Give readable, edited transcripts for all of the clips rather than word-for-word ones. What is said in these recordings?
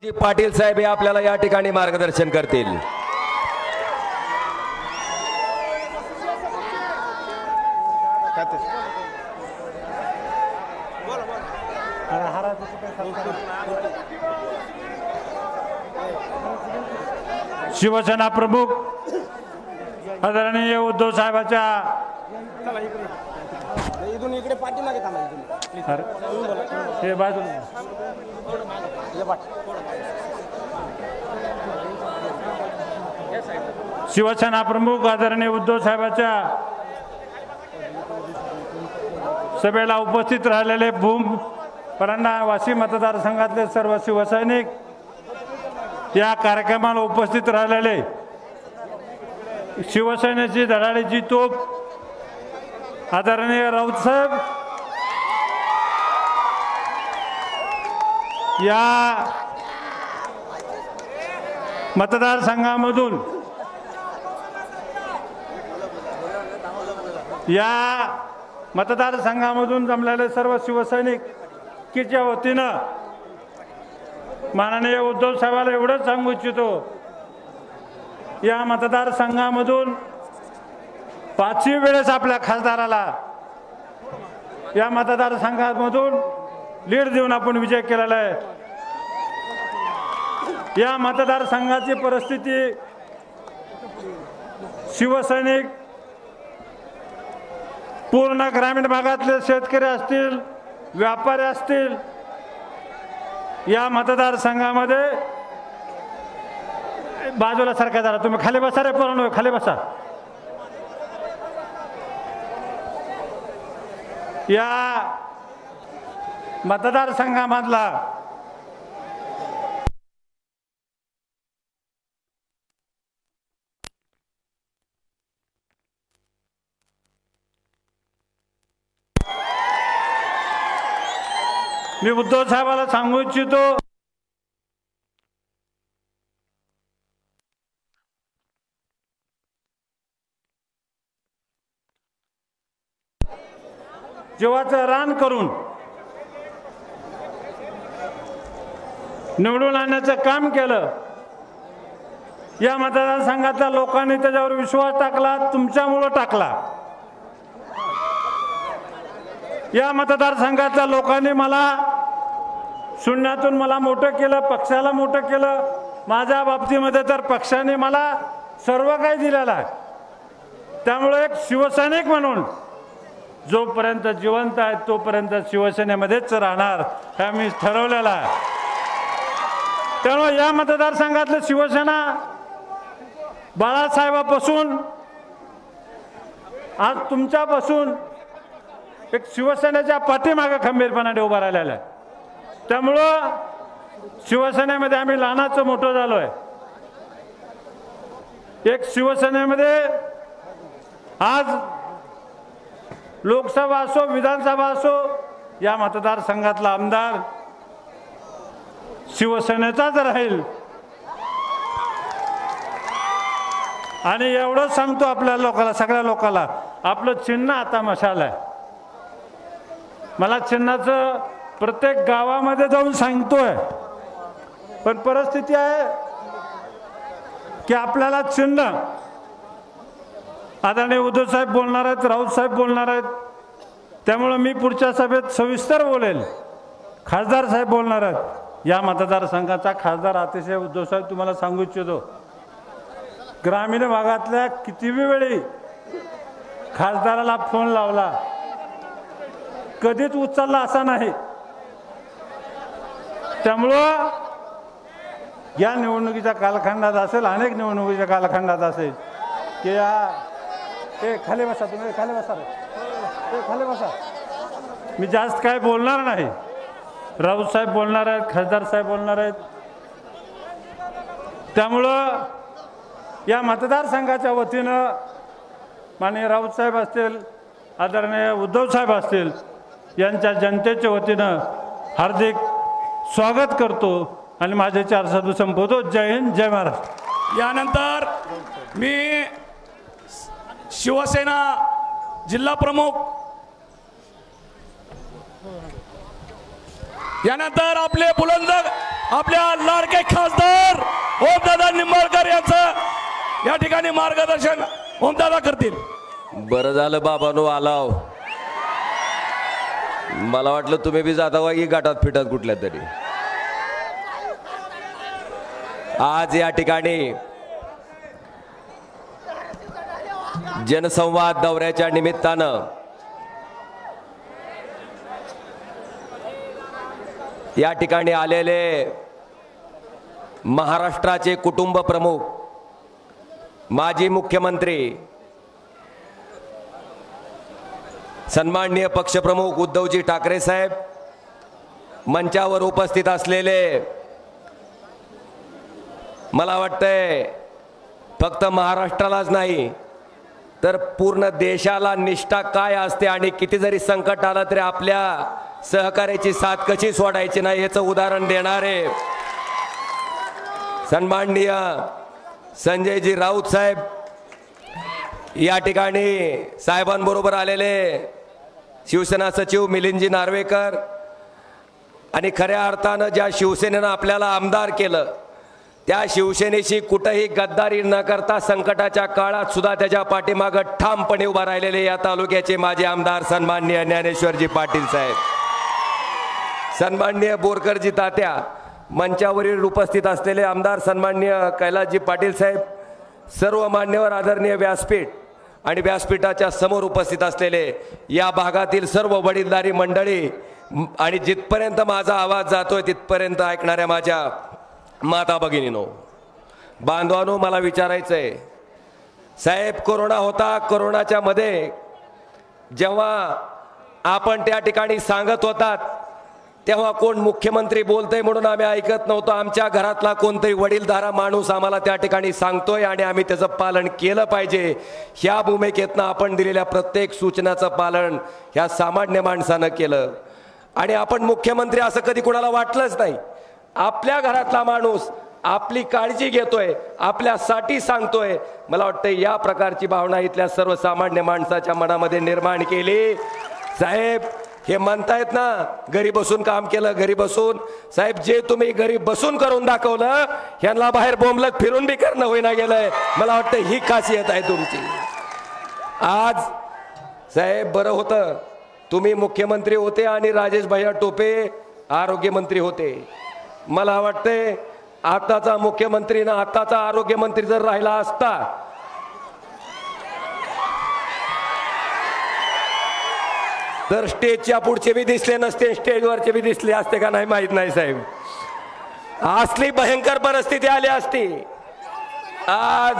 पाटील साहेब हे आपल्याला या ठिकाणी मार्गदर्शन करतील। शिवसेना प्रमुख आदरणीय उद्धव साहेबांच्या शिवसेना प्रमुख आदरणीय उद्धव साहेबांच्या सभेला उपस्थित राहिलेले भूम परांडा वाशी मतदारसंघातले सर्व शिवसैनिक, या कार्यक्रमाला उपस्थित राहिलेले शिवसेनेची धडाडीची तोप आदरणीय राऊत साहेब, या मतदारसंघामधून जमलेले सर्व शिवसैनिकीच्या वतीनं माननीय उद्धव साहेबांना एवढंच सांगू इच्छितो, या मतदारसंघामधून 5वी वेळेस आपल्या खासदाराला या मतदारसंघामधून लीड देऊन आपण विजय केलेला आहे। या मतदारसंघाची परिस्थिती शिवसैनिक, पूर्ण ग्रामीण भागातले शेतकरी असतील, व्यापारी असतील, या मतदारसंघामध्ये बाजूला सारखा जरा तुम्ही खाली बसा रे पोरांनो, खाली बसा। या मतदारसंघामधला मी उद्धव साहेबांना सांगू इच्छितो, जीवाचं रान करून निवडून आणण्याचं काम केलं। या मतदारसंघातल्या लोकांनी त्याच्यावर विश्वास टाकला, तुमच्यामुळं टाकला। या मतदारसंघातल्या लोकांनी मला शून्यातून मला मोठं केलं, पक्षाला मोठं केलं। माझ्या बाबतीमध्ये तर पक्षाने मला सर्व काही दिलेलं आहे। त्यामुळे एक शिवसैनिक म्हणून जोपर्यंत जिवंत आहे तोपर्यंत शिवसेनेमध्येच राहणार हे मी ठरवलेलं आहे। त्यामुळे या मतदारसंघातलं शिवसेना बाळासाहेबापासून आज तुमच्यापासून एक शिवसेनेच्या पाठीमागे खंबीरपणाने उभा राहिलेला आहे। त्यामुळं शिवसेनेमध्ये आम्ही लहानाचं मोठं झालो आहे। एक शिवसेनेमध्ये आज लोकसभा असो, विधानसभा असो, या मतदारसंघातला आमदार शिवसेनेचाच राहील। आणि एवढंच सांगतो आपल्या लोकांना, सगळ्या लोकांना, आपलं चिन्ह आता मशाल आहे। मला चिन्हाचं प्रत्येक गावामध्ये जाऊन सांगतोय, पण परिस्थिती आहे की आपल्याला चिन्ह आदरणीय उद्धव साहेब बोलणार आहेत, राऊत साहेब बोलणार आहेत, त्यामुळे मी पुढच्या सभेत सविस्तर बोलेल। खासदार साहेब बोलणार आहेत। या मतदारसंघाचा खासदार अतिशय उद्धव साहेब तुम्हाला सांगू इच्छितो, ग्रामीण भागातल्या कितीही वेळी खासदाराला फोन लावला, कधीच उचलला असा नाही। त्यामुळं या निवडणुकीच्या कालखंडात असेल, अनेक निवडणुकीच्या कालखंडात असेल की या खाली बसा, तुम्ही खाली बसा रे, खाली बसा। मी जास्त काय बोलणार नाही। राऊत साहेब बोलणार आहेत, खासदार साहेब बोलणार आहेत। त्यामुळं या मतदारसंघाच्या वतीनं माननीय राऊत साहेब असतील, आदरणीय उद्धव साहेब असतील, यांच्या जनतेच्या वतीनं हार्दिक स्वागत करतो आणि माझे 4 शब्द संपवतो। जय हिंद, जय महाराष्ट्र। यानंतर मी शिवसेना जिल्हा प्रमुख, यानंतर आपले बुलंद आपल्या लाडके खासदार ओमदादा निंबाळकर यांचं या ठिकाणी मार्गदर्शन ओमदादा करतील. बरं झालं बाबांनो आलाव. मला वाटलं तुम्ही बी जाता का की गाठात फिटात कुठल्या तरी. आज या ठिकाणी जनसंवाद दौऱ्याच्या निमित्तानं या ठिकाणी आलेले महाराष्ट्राचे कुटुंब प्रमुख माजी मुख्यमंत्री सन्माननीय पक्षप्रमुख उद्धवजी ठाकरे साहेब, मंचावर उपस्थित असलेले मला वाटतंय फक्त महाराष्ट्रालाच नाही तर पूर्ण देशाला निष्ठा काय असते आणि किती जरी संकट आलं तरी आपल्या सहकार्याची साथ कशी सोडायची नाही याचं उदाहरण देणारे सन्माननीय संजयजी राऊत साहेब, या ठिकाणी साहेबांबरोबर आलेले शिवसेना सचिव मिलिंदजी नार्वेकर आणि खऱ्या अर्थानं ज्या शिवसेनेनं आपल्याला आमदार केलं त्या शिवसेनेशी कुठेही गद्दारी न करता संकटाच्या काळात सुद्धा त्याच्या पाठीमागे ठामपणे उभा राहिलेले या तालुक्याचे माजी आमदार सन्माननीय ज्ञानेश्वरजी पाटील साहेब, सन्माननीय बोरकरजी तात्या, मंचावरील उपस्थित असलेले आमदार सन्माननीय कैलासजी पाटील साहेब, सर्व मान्यवर आदरणीय व्यासपीठ आणि व्यासपीठाच्या समोर उपस्थित असलेले या भागातील सर्व वडीलधारी मंडळी आणि जिथपर्यंत माझा आवाज जातोय तिथपर्यंत ऐकणाऱ्या माझ्या माता भगिनीनो, बांधवांनो, मला विचारायचंय साहेब, कोरोना होता. कोरोनाच्या मध्ये जेव्हा आपण त्या ठिकाणी सांगत होतात तेव्हा कोण मुख्यमंत्री बोलतंय म्हणून आम्ही ऐकत नव्हतो. आमच्या घरातला कोणतरी वडीलधारा माणूस आम्हाला त्या ठिकाणी सांगतोय आणि आम्ही त्याचं पालन केलं पाहिजे. ह्या भूमिकेतनं आपण दिलेल्या प्रत्येक सूचनाचं पालन ह्या सामान्य माणसानं केलं आणि आपण मुख्यमंत्री असं कधी कोणाला वाटलंच नाही. आपल्या घरातला माणूस आपली काळजी घेतोय, आपल्यासाठी सांगतोय. मला वाटतं या प्रकारची भावना इथल्या सर्वसामान्य माणसाच्या मनामध्ये निर्माण केली. साहेब, हे म्हणतायत ना घरी बसून काम केलं, घरी बसून. साहेब, जे तुम्ही घरी बसून करून दाखवलं ह्यांना बाहेर बोंबलत फिरून बी करणं होईना गेलंय. मला वाटतं ही खासियत आहे तुमची. आज साहेब, बरं होतं तुम्ही मुख्यमंत्री होते आणि राजेश भैया टोपे आरोग्यमंत्री होते. मला वाटते आताचा मुख्यमंत्री ना आताचा आरोग्यमंत्री जर राहिला असता तर स्टेजच्या पुढचे बी दिसले नसते, स्टेजवरचे बी दिसले असते का नाही माहित नाही साहेब. असली भयंकर परिस्थिती आली असती. आज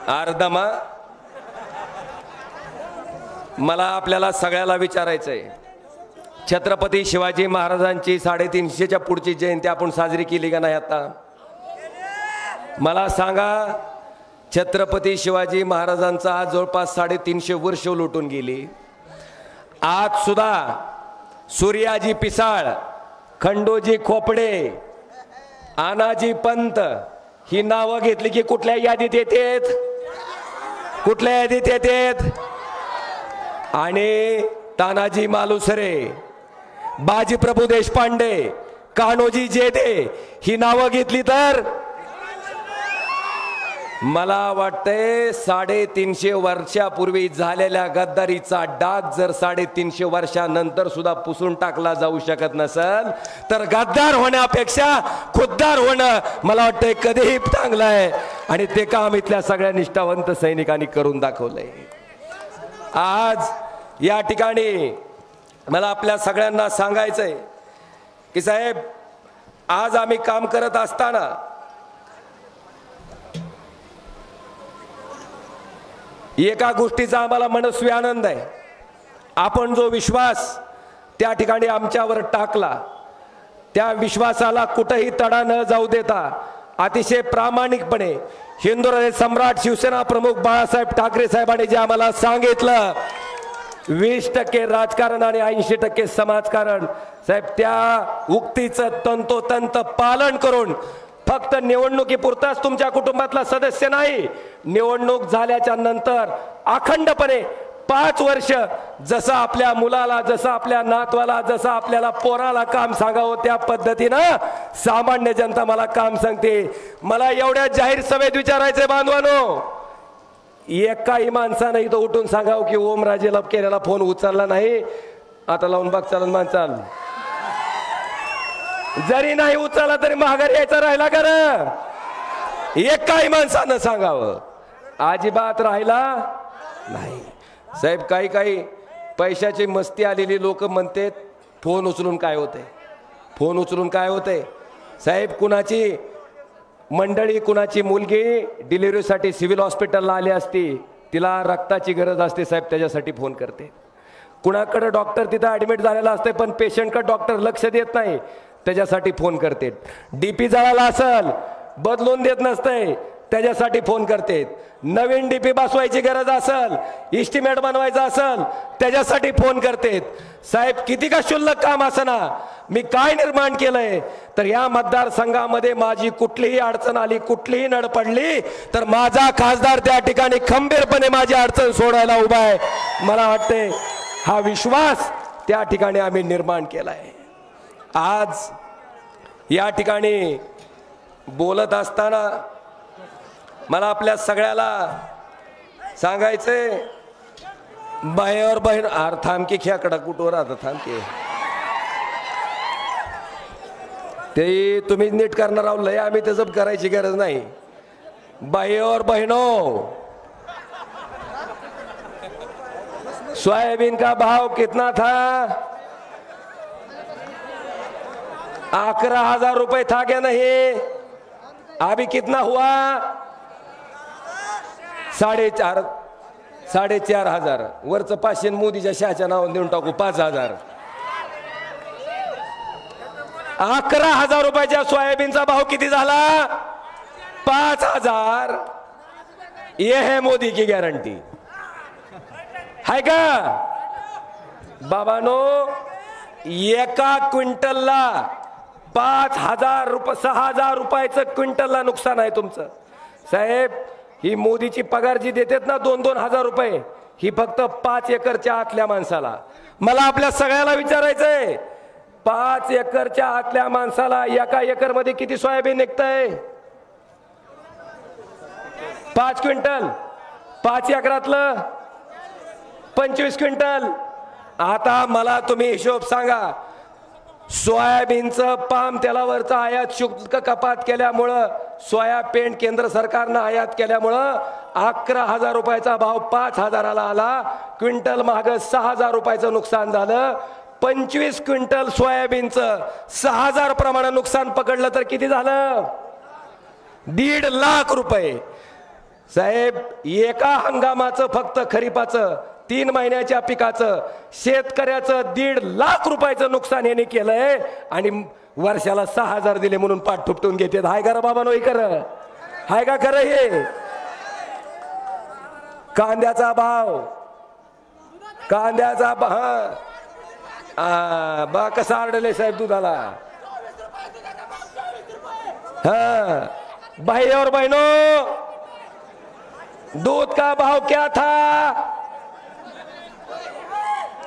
अर्धमा मला आपल्याला सगळ्याला विचारायचंय, छत्रपती शिवाजी महाराजांची 350च्या पुढची जयंती आपण साजरी केली का नाही? आता मला सांगा, छत्रपती शिवाजी महाराजांचा आज जवळपास 350 वर्ष लुटून गेली. आज सुद्धा सूर्याजी पिसाळ, खंडोजी खोपडे, आनाजी पंत ही नावं घेतली की कुठल्या यादीत येतात? कुठल्या यादीत येतात? आणि तानाजी मालुसरे, बाजीप्रभू देशपांडे, कान्होजी जेधे ही नावं घेतली तर मला वाटतंय 350 वर्षापूर्वी झालेल्या गद्दारीचा डाग जर 350 वर्षानंतर सुद्धा पुसून टाकला जाऊ शकत नसेल तर गद्दार होण्यापेक्षा खुद्दार होणं मला वाटतंय कधीही चांगलं आहे. आणि ते काम इथल्या सगळ्या निष्ठावंत सैनिकांनी करून दाखवलंय. आज या ठिकाणी मला आपल्या सगळ्यांना सांगायचंय की साहेब, आज आम्ही काम करत असताना एका गोष्टीचा आम्हाला मनस्वी आनंद आहे. आपण जो विश्वास त्या ठिकाणी आमच्यावर टाकला त्या विश्वासाला कुठेही तडा न जाऊ देता अतिशय प्रामाणिकपणे हिंदुराजे सम्राट शिवसेना प्रमुख बाळासाहेब ठाकरे साहेबांनी जे आम्हाला सांगितलं 20% राजकारण आणि 80% समाजकारण, साहेब त्या उक्तीचं तंतोतंत पालन करून फक्त निवडणुकीपुरताच तुमच्या कुटुंबातला सदस्य नाही, निवडणूक झाल्याच्या नंतर अखंडपणे 5 वर्ष जसं आपल्या मुलाला, जसं आपल्या नातवाला, जसं आपल्याला पोराला काम सांगावं त्या पद्धतीनं सामान्य जनता मला काम सांगते. मला एवढ्या जाहीर सभेत विचारायचे बांधवानो, एकाही माणसानं इथं उठून सांगावं की ओमराजे लपकेऱ्याला फोन उचलला नाही, आता लावून बघ चालन माणसाल. जरी नाही उचलला तरी माघारी यायचा राहिला कर, एकाही माणसानं सांगावं. अजिबात राहिला नाही. साहेब काही काही पैशाची मस्ती आलेली लोक म्हणतात फोन उचलून काय होते, फोन उचलून काय होते. साहेब कुणाची मंडळी, कुणाची मुलगी डिलिव्हरीसाठी सिव्हिल हॉस्पिटलला आली असती, तिला रक्ताची गरज असते साहेब, त्याच्यासाठी फोन करते. कुणाकडे डॉक्टर तिथं ॲडमिट झालेला असते पण पेशंटकडे डॉक्टर लक्ष देत नाही, त्याच्यासाठी फोन करते. डीपी जळाला असेल बदलून देत नसते, त्याच्यासाठी फोन करते. नवीन डीपी बसवायची गरज असेल, इस्टिमेट बनवायचा असेल, त्याच्यासाठी फोन करते. साहेब किती का शुल्लक काम असना, मी काय निर्माण केलंय तर या मतदारसंघामध्ये माझी कुठलीही अडचण आली, कुठलीही नड पडली तर माझा खासदार त्या ठिकाणी खंबीरपणे माझी अडचण सोडायला उभा आहे. मला वाटते हा विश्वास त्या ठिकाणी आम्ही निर्माण केलाय. आज या ठिकाणी बोलत असताना मला आपल्या सगळ्याला सांगायचंय, बाहेर बहीण आर थांबकी खेकडा कुठवर आता थांबके ते तुम्ही नीट करणार आहोत लय, आम्ही तसं करायची गरज नाही. बाई और बहनों, सोयाबीन का भाव कितना था? 11,000 रुपए था क्या नहीं? अभी कितना हुआ? 4,500. वरचं 500 मोदीच्या शहाच्या नावाने देऊन टाकू 5,000. 11,000 रुपयाच्या सोयाबीनचा भाव किती झाला? 5,000. ये है मोदी की गॅरंटी है का बाबानो? एका क्विंटलला 5,000 रुपये, 6,000 रुपयाचं क्विंटलला नुकसान आहे तुमचं. साहेब ही मोदीची पगार जी देतात ना 2-2 हजार रुपये, ही फक्त 5 एकरच्या आतल्या माणसाला. मला आपल्या सगळ्याला विचारायचंय, 5 एकरच्या आतल्या माणसाला एका एकर मध्ये किती सोयाबीन निघतंय? 5 क्विंटल. 5 एकरातलं 25 क्विंटल. आता मला तुम्ही हिशोब सांगा, सोयाबीनचं पाम तेलावरचं आयात शुल्क कपात केल्यामुळं, सोया पेंट केंद्र सरकारनं आयात केल्यामुळं 11,000 रुपयाचा भाव 5,000ला आला. क्विंटल महाग 6,000 रुपयाचं नुकसान झालं. 25 क्विंटल सोयाबीनचं 6,000 प्रमाणे नुकसान पकडलं तर किती झालं? 1.5 लाख रुपये. साहेब एका हंगामाचं फक्त खरीपाचं 3 महिन्याच्या पिकाचं शेतकऱ्याचं 1.5 लाख रुपयाचं नुकसान यांनी केलंय आणि वर्षाला 6,000 दिले म्हणून पाठ ठुपटून घेते. हाय का बाबा? नो खरं हाय का? खरं हे कांद्याचा भाव, कांद्याचा बा कसा आरडले साहेब दुधाला. हाँ भाई और बहनों, दूध का भाव क्या था?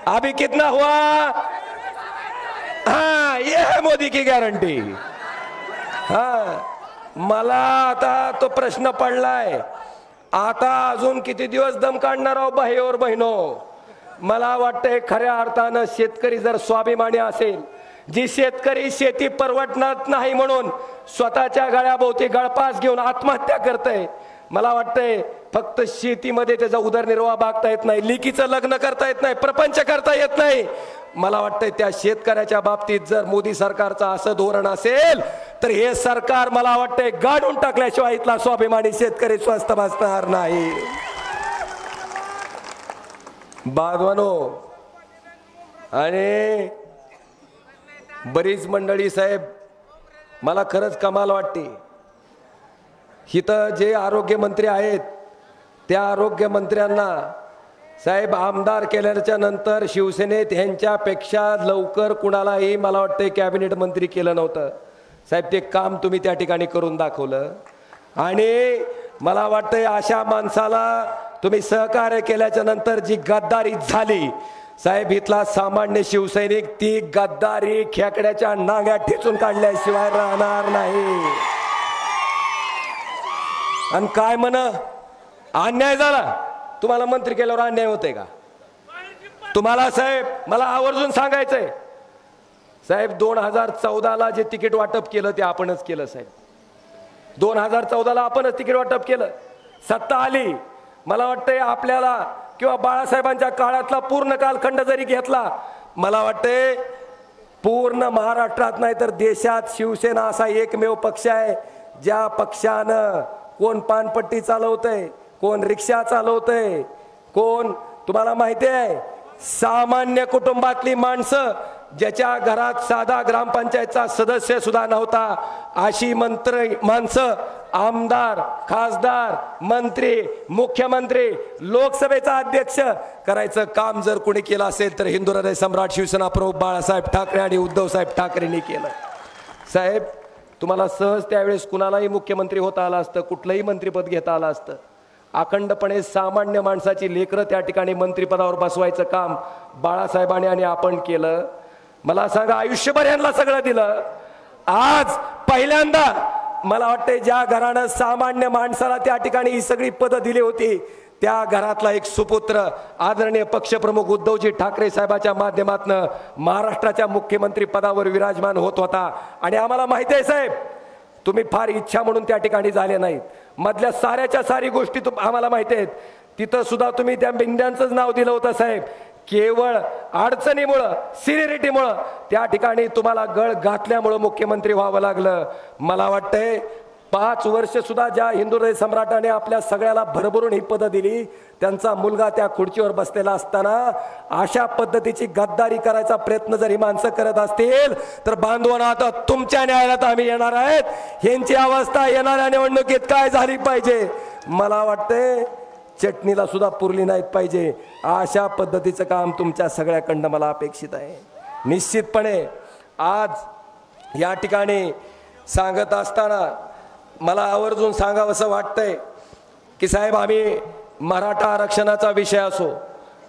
अभी कितना हुआ? हाँ ये है मोदी की गारंटी. हाँ मला आता तो प्रश्न पडलाय, आता अजून किती दिवस दम काढणार आहोत भाई और बहिणो? मला वाटतंय खऱ्या अर्थानं शेतकरी जर स्वाभिमानी असेल, जी शेतकरी शेती परवडणार नाही म्हणून स्वतःच्या गळ्याभोवती गळपास घेऊन आत्महत्या करतय, मला वाटतंय फक्त शेतीमध्ये त्याचा उदरनिर्वाह भागता येत नाही, लिकीचं लग्न करता येत नाही, प्रपंच करता येत नाही. मला वाटतंय त्या शेतकऱ्याच्या बाबतीत जर मोदी सरकारचं असं धोरण असेल तर हे सरकार मला वाटतंय गाडून टाकल्याशिवाय इथला स्वाभिमानी शेतकरी स्वस्त बसणार नाही. बांधवानो, आणि बरीच मंडळी साहेब, मला खरंच कमाल वाटते. इथं जे आरोग्य मंत्री आहेत त्या आरोग्य मंत्र्यांना साहेब आमदार केल्याच्या नंतर शिवसेनेत ह्यांच्यापेक्षा लवकर कुणालाही मला वाटतं कॅबिनेट मंत्री केलं नव्हतं. साहेब ते काम तुम्ही त्या ठिकाणी करून दाखवलं आणि मला वाटतंय अशा माणसाला तुम्ही सहकार्य केल्याच्या नंतर जी गद्दारी झाली साहेब, इथला सामान्य शिवसैनिक ती गद्दारी खेकड्याच्या नांग्यात ठेचून काढल्याशिवाय राहणार नाही. आणि काय म्हण, अन्याय झाला तुम्हाला मंत्री केल्यावर अन्याय होते का तुम्हाला? साहेब मला आवर्जून सांगायचंय साहेब, 2014ला जे तिकीट वाटप केलं ते आपणच केलं साहेब. 2014ला आपणच तिकीट वाटप केलं. सत्ता आली, मला वाटतंय आपल्याला किंवा बाळासाहेबांच्या काळातला पूर्ण कालखंड जरी घेतला, मला वाटतंय पूर्ण महाराष्ट्रात नाही तर देशात शिवसेना असा एकमेव पक्ष आहे ज्या पक्षानं कोण पानपट्टी चालवतंय, कोण रिक्षा चालवतंय, कोण तुम्हाला माहिती आहे सामान्य कुटुंबातली माणसं ज्याच्या घरात साधा ग्रामपंचायतचा सदस्य सुद्धा नव्हता अशी माणसं आमदार, खासदार, मंत्री, मुख्यमंत्री, लोकसभेचा अध्यक्ष करायचं काम जर कोणी केलं असेल तर हिंदू हृदय सम्राट शिवसेना प्रमुख बाळासाहेब ठाकरे आणि उद्धव साहेब ठाकरेंनी केलं. साहेब तुम्हाला सहज त्यावेळेस कुणालाही मुख्यमंत्री होता आलं असतं, कुठलंही मंत्रिपद घेता आलं असतं. अखंडपणे सामान्य माणसाची लेकरं त्या ठिकाणी मंत्रिपदावर बसवायचं काम बाळासाहेबांनी आणि आपण केलं. मला सांगा, आयुष्यभर यांना सगळं दिलं. आज पहिल्यांदा मला वाटतं ज्या घरानं सामान्य माणसाला त्या ठिकाणी ही सगळी पदं दिली होती त्या घरातला एक सुपुत्र आदरणीय पक्षप्रमुख उद्धवजी ठाकरे साहेबांच्या माध्यमातून महाराष्ट्राच्या मुख्यमंत्री पदावर विराजमान होत होता. आणि आम्हाला माहिती आहे साहेब, तुम्ही फार इच्छा म्हणून त्या ठिकाणी झाले नाहीत. मधल्या साऱ्याच्या सारी गोष्टी आम्हाला माहिती आहेत. तिथं सुद्धा तुम्ही त्या बिंद्यांचंच नाव दिलं होतं साहेब. केवळ अडचणीमुळं, सिनियरिटीमुळं त्या ठिकाणी तुम्हाला गळ घातल्यामुळं मुख्यमंत्री व्हावं लागलं. मला वाटतंय 5 वर्ष सुद्धा ज्या हिंदू हृदय सम्राटाने आपल्या सगळ्याला भरभरून ही पदं दिली, त्यांचा मुलगा त्या खुर्चीवर बसलेला असताना अशा पद्धतीची गद्दारी करायचा प्रयत्न जर ही माणसं करत असतील तर बांधवांना आता तुमच्या न्यायालयात आम्ही येणार आहेत. ह्यांची अवस्था येणाऱ्या निवडणुकीत काय झाली पाहिजे, मला वाटतंय चटणीला सुद्धा पुरली नाहीत पाहिजे. अशा पद्धतीचं काम तुमच्या सगळ्याकडनं मला अपेक्षित आहे. निश्चितपणे आज या ठिकाणी सांगत असताना मला आवर्जून सांगावंसं वाटतंय की साहेब, आम्ही मराठा आरक्षणाचा विषय असो,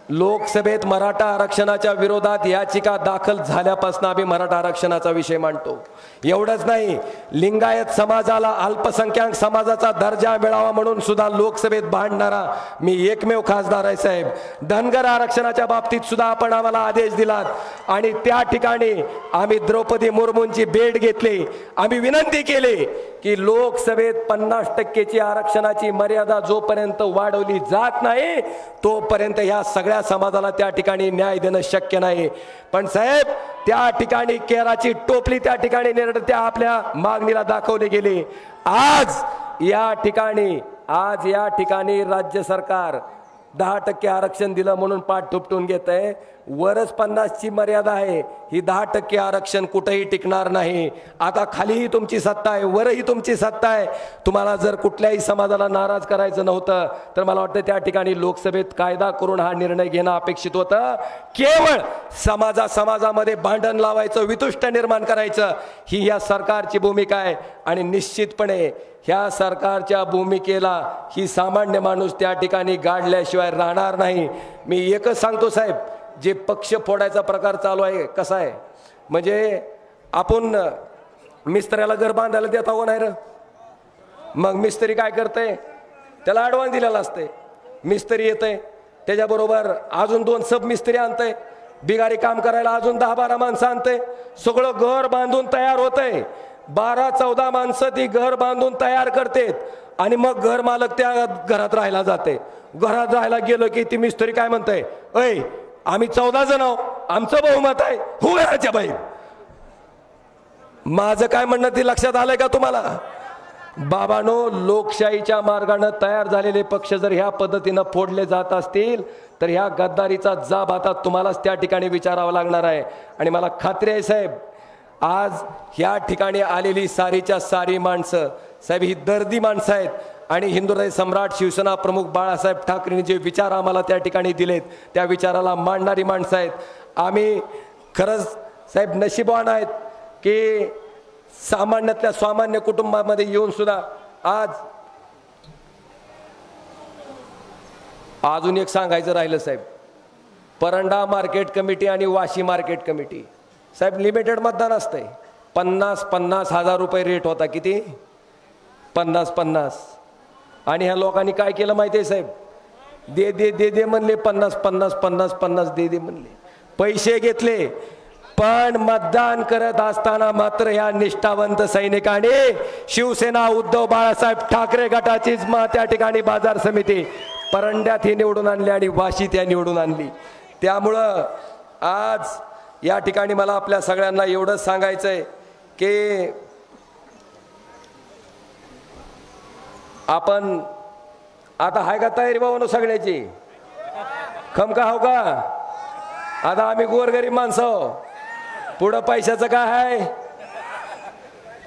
लोकसभेत मराठा आरक्षणाच्या विरोधात याचिका दाखल झाल्यापासून आम्ही मराठा आरक्षणाचा विषय मांडतो. एवढंच नाही, लिंगायत समाजाला अल्पसंख्याक समाजाचा दर्जा मिळावा म्हणून सुद्धा लोकसभेत भांडणारा मी एकमेव खासदार आहे साहेब. धनगर आरक्षणाच्या बाबतीत सुद्धा आपण आम्हाला आदेश दिलात आणि त्या ठिकाणी आम्ही द्रौपदी मुर्मूंची भेट घेतली. आम्ही विनंती केली की लोकसभेत 50% आरक्षणाची मर्यादा जोपर्यंत वाढवली जात नाही तोपर्यंत ह्या सगळ्या समाजाला त्या ठिकाणी न्याय देणं शक्य नाही. पण साहेब त्या ठिकाणी केराची टोपली त्या ठिकाणी त्या आपल्या मागणीला दाखवली गेली. आज या ठिकाणी राज्य सरकार 10% आरक्षण दिलं म्हणून पाठ थोपटून घेत आहे. वरच 50ची मर्यादा आहे, ही 10% आरक्षण कुठेही टिकणार नाही. आता खालीही तुमची सत्ता आहे, वरही तुमची सत्ता आहे. तुम्हाला जर कुठल्याही समाजाला नाराज करायचं नव्हतं तर मला वाटतं त्या ठिकाणी लोकसभेत कायदा करून हा निर्णय घेणं अपेक्षित होतं. केवळ समाजामध्ये भांडण लावायचं, वितुष्ट निर्माण करायचं ही या सरकारची भूमिका आहे. आणि निश्चितपणे ह्या सरकारच्या भूमिकेला ही सामान्य माणूस त्या ठिकाणी गाडल्याशिवाय राहणार नाही. मी एकच सांगतो साहेब, जे पक्ष फोडायचा प्रकार चालू आहे कसा आहे, म्हणजे आपण मिस्त्र्याला घर बांधायला देत आहो नाही र, मग मिस्त्री काय करते, त्याला ॲडव्हान्स दिलेला असते. मिस्त्री येते, त्याच्याबरोबर अजून 2 सब मिस्त्री आणते, बिगारी काम करायला अजून 10-12 माणसं आणते, सगळं घर बांधून तयार होतंय. 12-14 माणसं ती घर बांधून तयार करतात आणि मग घर मालक त्या घरात राहायला जाते. घरात राहायला गेलो की ती मिस्त्री काय म्हणते, ऐ आम्ही 14 जण आहो, आमचं बहुमत आहे, हो घराच्या बाई. माझं काय म्हणणं ते लक्षात आलंय का तुम्हाला? बाबांनो, लोकशाहीच्या मार्गाने तयार झालेले पक्ष जर ह्या पद्धतीनं फोडले जात असतील तर ह्या गद्दारीचा जाब आता तुम्हालाच त्या ठिकाणी विचारावा लागणार आहे. आणि मला खात्री आहे साहेब, आज ह्या ठिकाणी आलेली सारीच्या सारी माणसं साहेब ही दर्दी माणसं आहेत आणि हिंदू हृदय सम्राट शिवसेना प्रमुख बाळासाहेब ठाकरेंनी जे विचार आम्हाला त्या ठिकाणी दिलेत त्या विचाराला मांडणारी माणसं आहेत. आम्ही खरंच साहेब नशीबवान आहेत की सामान्यातल्या सामान्य कुटुंबामध्ये येऊन सुद्धा आज अजून एक सांगायचं राहिलं साहेब, परंडा मार्केट कमिटी आणि वाशी मार्केट कमिटी साहेब लिमिटेड मतदान असतंय. 50,000 रुपये रेट होता. किती? 50. आणि ह्या लोकांनी काय केलं माहिती आहे साहेब, दे दे दे दे म्हणले, 50 दे दे म्हणले, पैसे घेतले. पण मतदान करत असताना मात्र या निष्ठावंत सैनिकांनी शिवसेना उद्धव बाळासाहेब ठाकरे गटाचीच त्या ठिकाणी बाजार समिती परंड्यात ही निवडून आणली आणि वाशीत या निवडून आणली. त्यामुळं आज या ठिकाणी मला आपल्या सगळ्यांना एवढंच सांगायचंय की आपण आता हाय का तयारी बाबांनो सगळ्याची? खमका हो का? आता आम्ही गोरगरीब माणसं, पुढं पैशाचं काय आहे?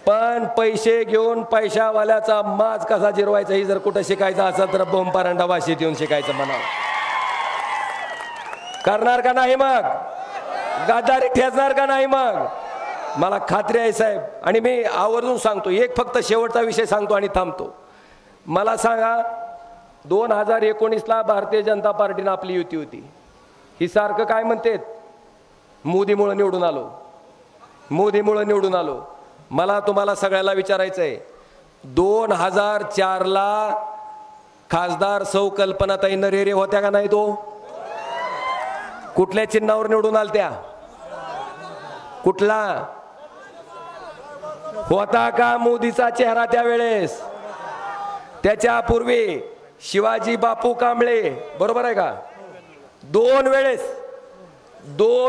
पण पैसे घेऊन पैशावाल्याचा माज कसा जिरवायचा ही जर कुठं शिकायचं असेल तर बोंब परंडा वाशीत येऊन शिकायचं म्हणा. करणार का नाही मग? गद्दारी ठेचणार का नाही मग? मला खात्री आहे साहेब. आणि मी आवर्जून सांगतो, एक फक्त शेवटचा विषय सांगतो आणि थांबतो. मला सांगा, 2019ला भारतीय जनता पार्टीनं आपली युती होती. ही सारखं काय म्हणते, मोदीमुळे निवडून आलो, मोदीमुळे निवडून आलो. मला तुम्हाला सगळ्याला विचारायचं आहे, 2004ला खासदार सौ कल्पनाताई नरेरे होत्या का नाही? तो कुठल्या चिन्हावर निवडून आलत्या? कुठला होता का मोदीचा चेहरा त्यावेळेस? त्याच्यापूर्वी शिवाजी बापू कांबळे, बरोबर आहे का, 2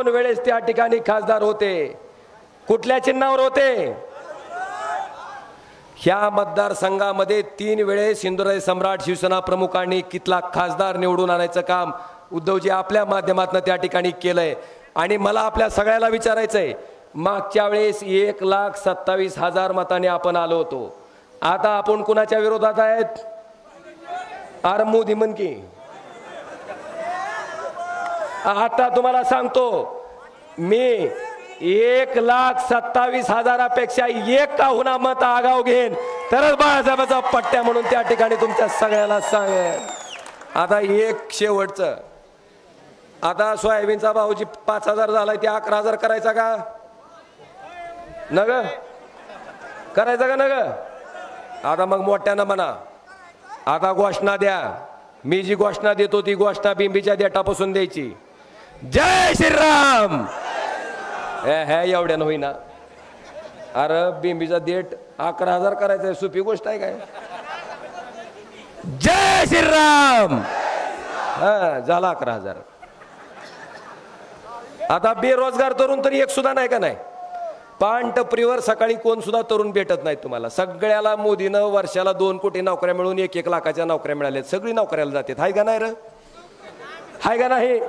वेळेस त्या ठिकाणी खासदार होते. कुठल्या चिन्हावर होते? ह्या मतदारसंघामध्ये 3 वेळेस हिंदुराय सम्राट शिवसेना प्रमुखांनी कितला खासदार निवडून आणायचं काम उद्धवजी आपल्या माध्यमातून त्या ठिकाणी केलंय. आणि मला आपल्या सगळ्याला विचारायचंय, मागच्या वेळेस 1,27,000 मतांनी आपण आलो होतो. आता आपण कुणाच्या विरोधात आहेत? अरे मोदी म्हण की. आता तुम्हाला सांगतो मी, 1,27,000पेक्षा एक का होणार मत आगाव घेईन तरच बाळासाहेबाचा पट्ट्या म्हणून त्या ठिकाणी तुमच्या सगळ्याला सांगेन. आता एक शेवटचं, आता सोयाबीनचा भावजी 5,000 झालाय, ते 11,000 करायचा का नग? करायचा का नग? आता मग मोठ्यानं म्हणा, आता घोषणा द्या. मी जी घोषणा देतो ती घोषणा बिंबीच्या देठापासून द्यायची. जय श्रीराम. हे एवढ्यानं होईना. अरे बिंबीचा देठ 11,000 करायचा, सोपी गोष्ट आहे काय? जय श्रीराम. हा झाला 11,000. आता बेरोजगार तरुण तरी एक सुद्धा नाही का? नाही. पानटपरीवर सकाळी कोण सुद्धा तरुण भेटत नाही तुम्हाला. सगळ्याला मोदीनं वर्षाला 2 कोटी नोकऱ्या मिळून 1-1 लाखाच्या नोकऱ्या मिळाल्या. सगळी नोकऱ्याला जातात. हाय का नाही र? हाय का नाही?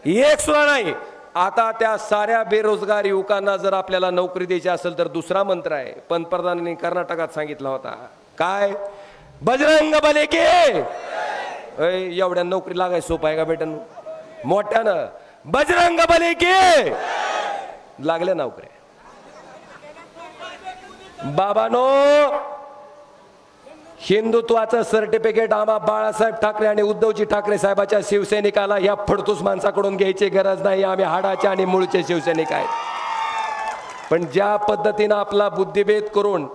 एक सुद्धा नाही. आता त्या साऱ्या बेरोजगार युवकांना जर आपल्याला नोकरी द्यायची असेल तर दुसरा मंत्र आहे, पंतप्रधानांनी कर्नाटकात सांगितला होता. काय? बजरंग बले के. एवढ्या नोकरी लागाय सोपं आहे का बेटन? मोठ्यानं बजरंग बले के लागल्या नोकऱ्या. बाबानो, हिंदुत्वाचं सर्टिफिकेट आम्हा बाळासाहेब ठाकरे आणि उद्धवजी ठाकरे साहेबाच्या शिवसैनिकाला या फडतूस माणसाकडून घ्यायची गरज नाही. आम्ही हाडाचे आणि मूळचे शिवसैनिक आहेत. पण ज्या पद्धतीनं आपला बुद्धिभेद करून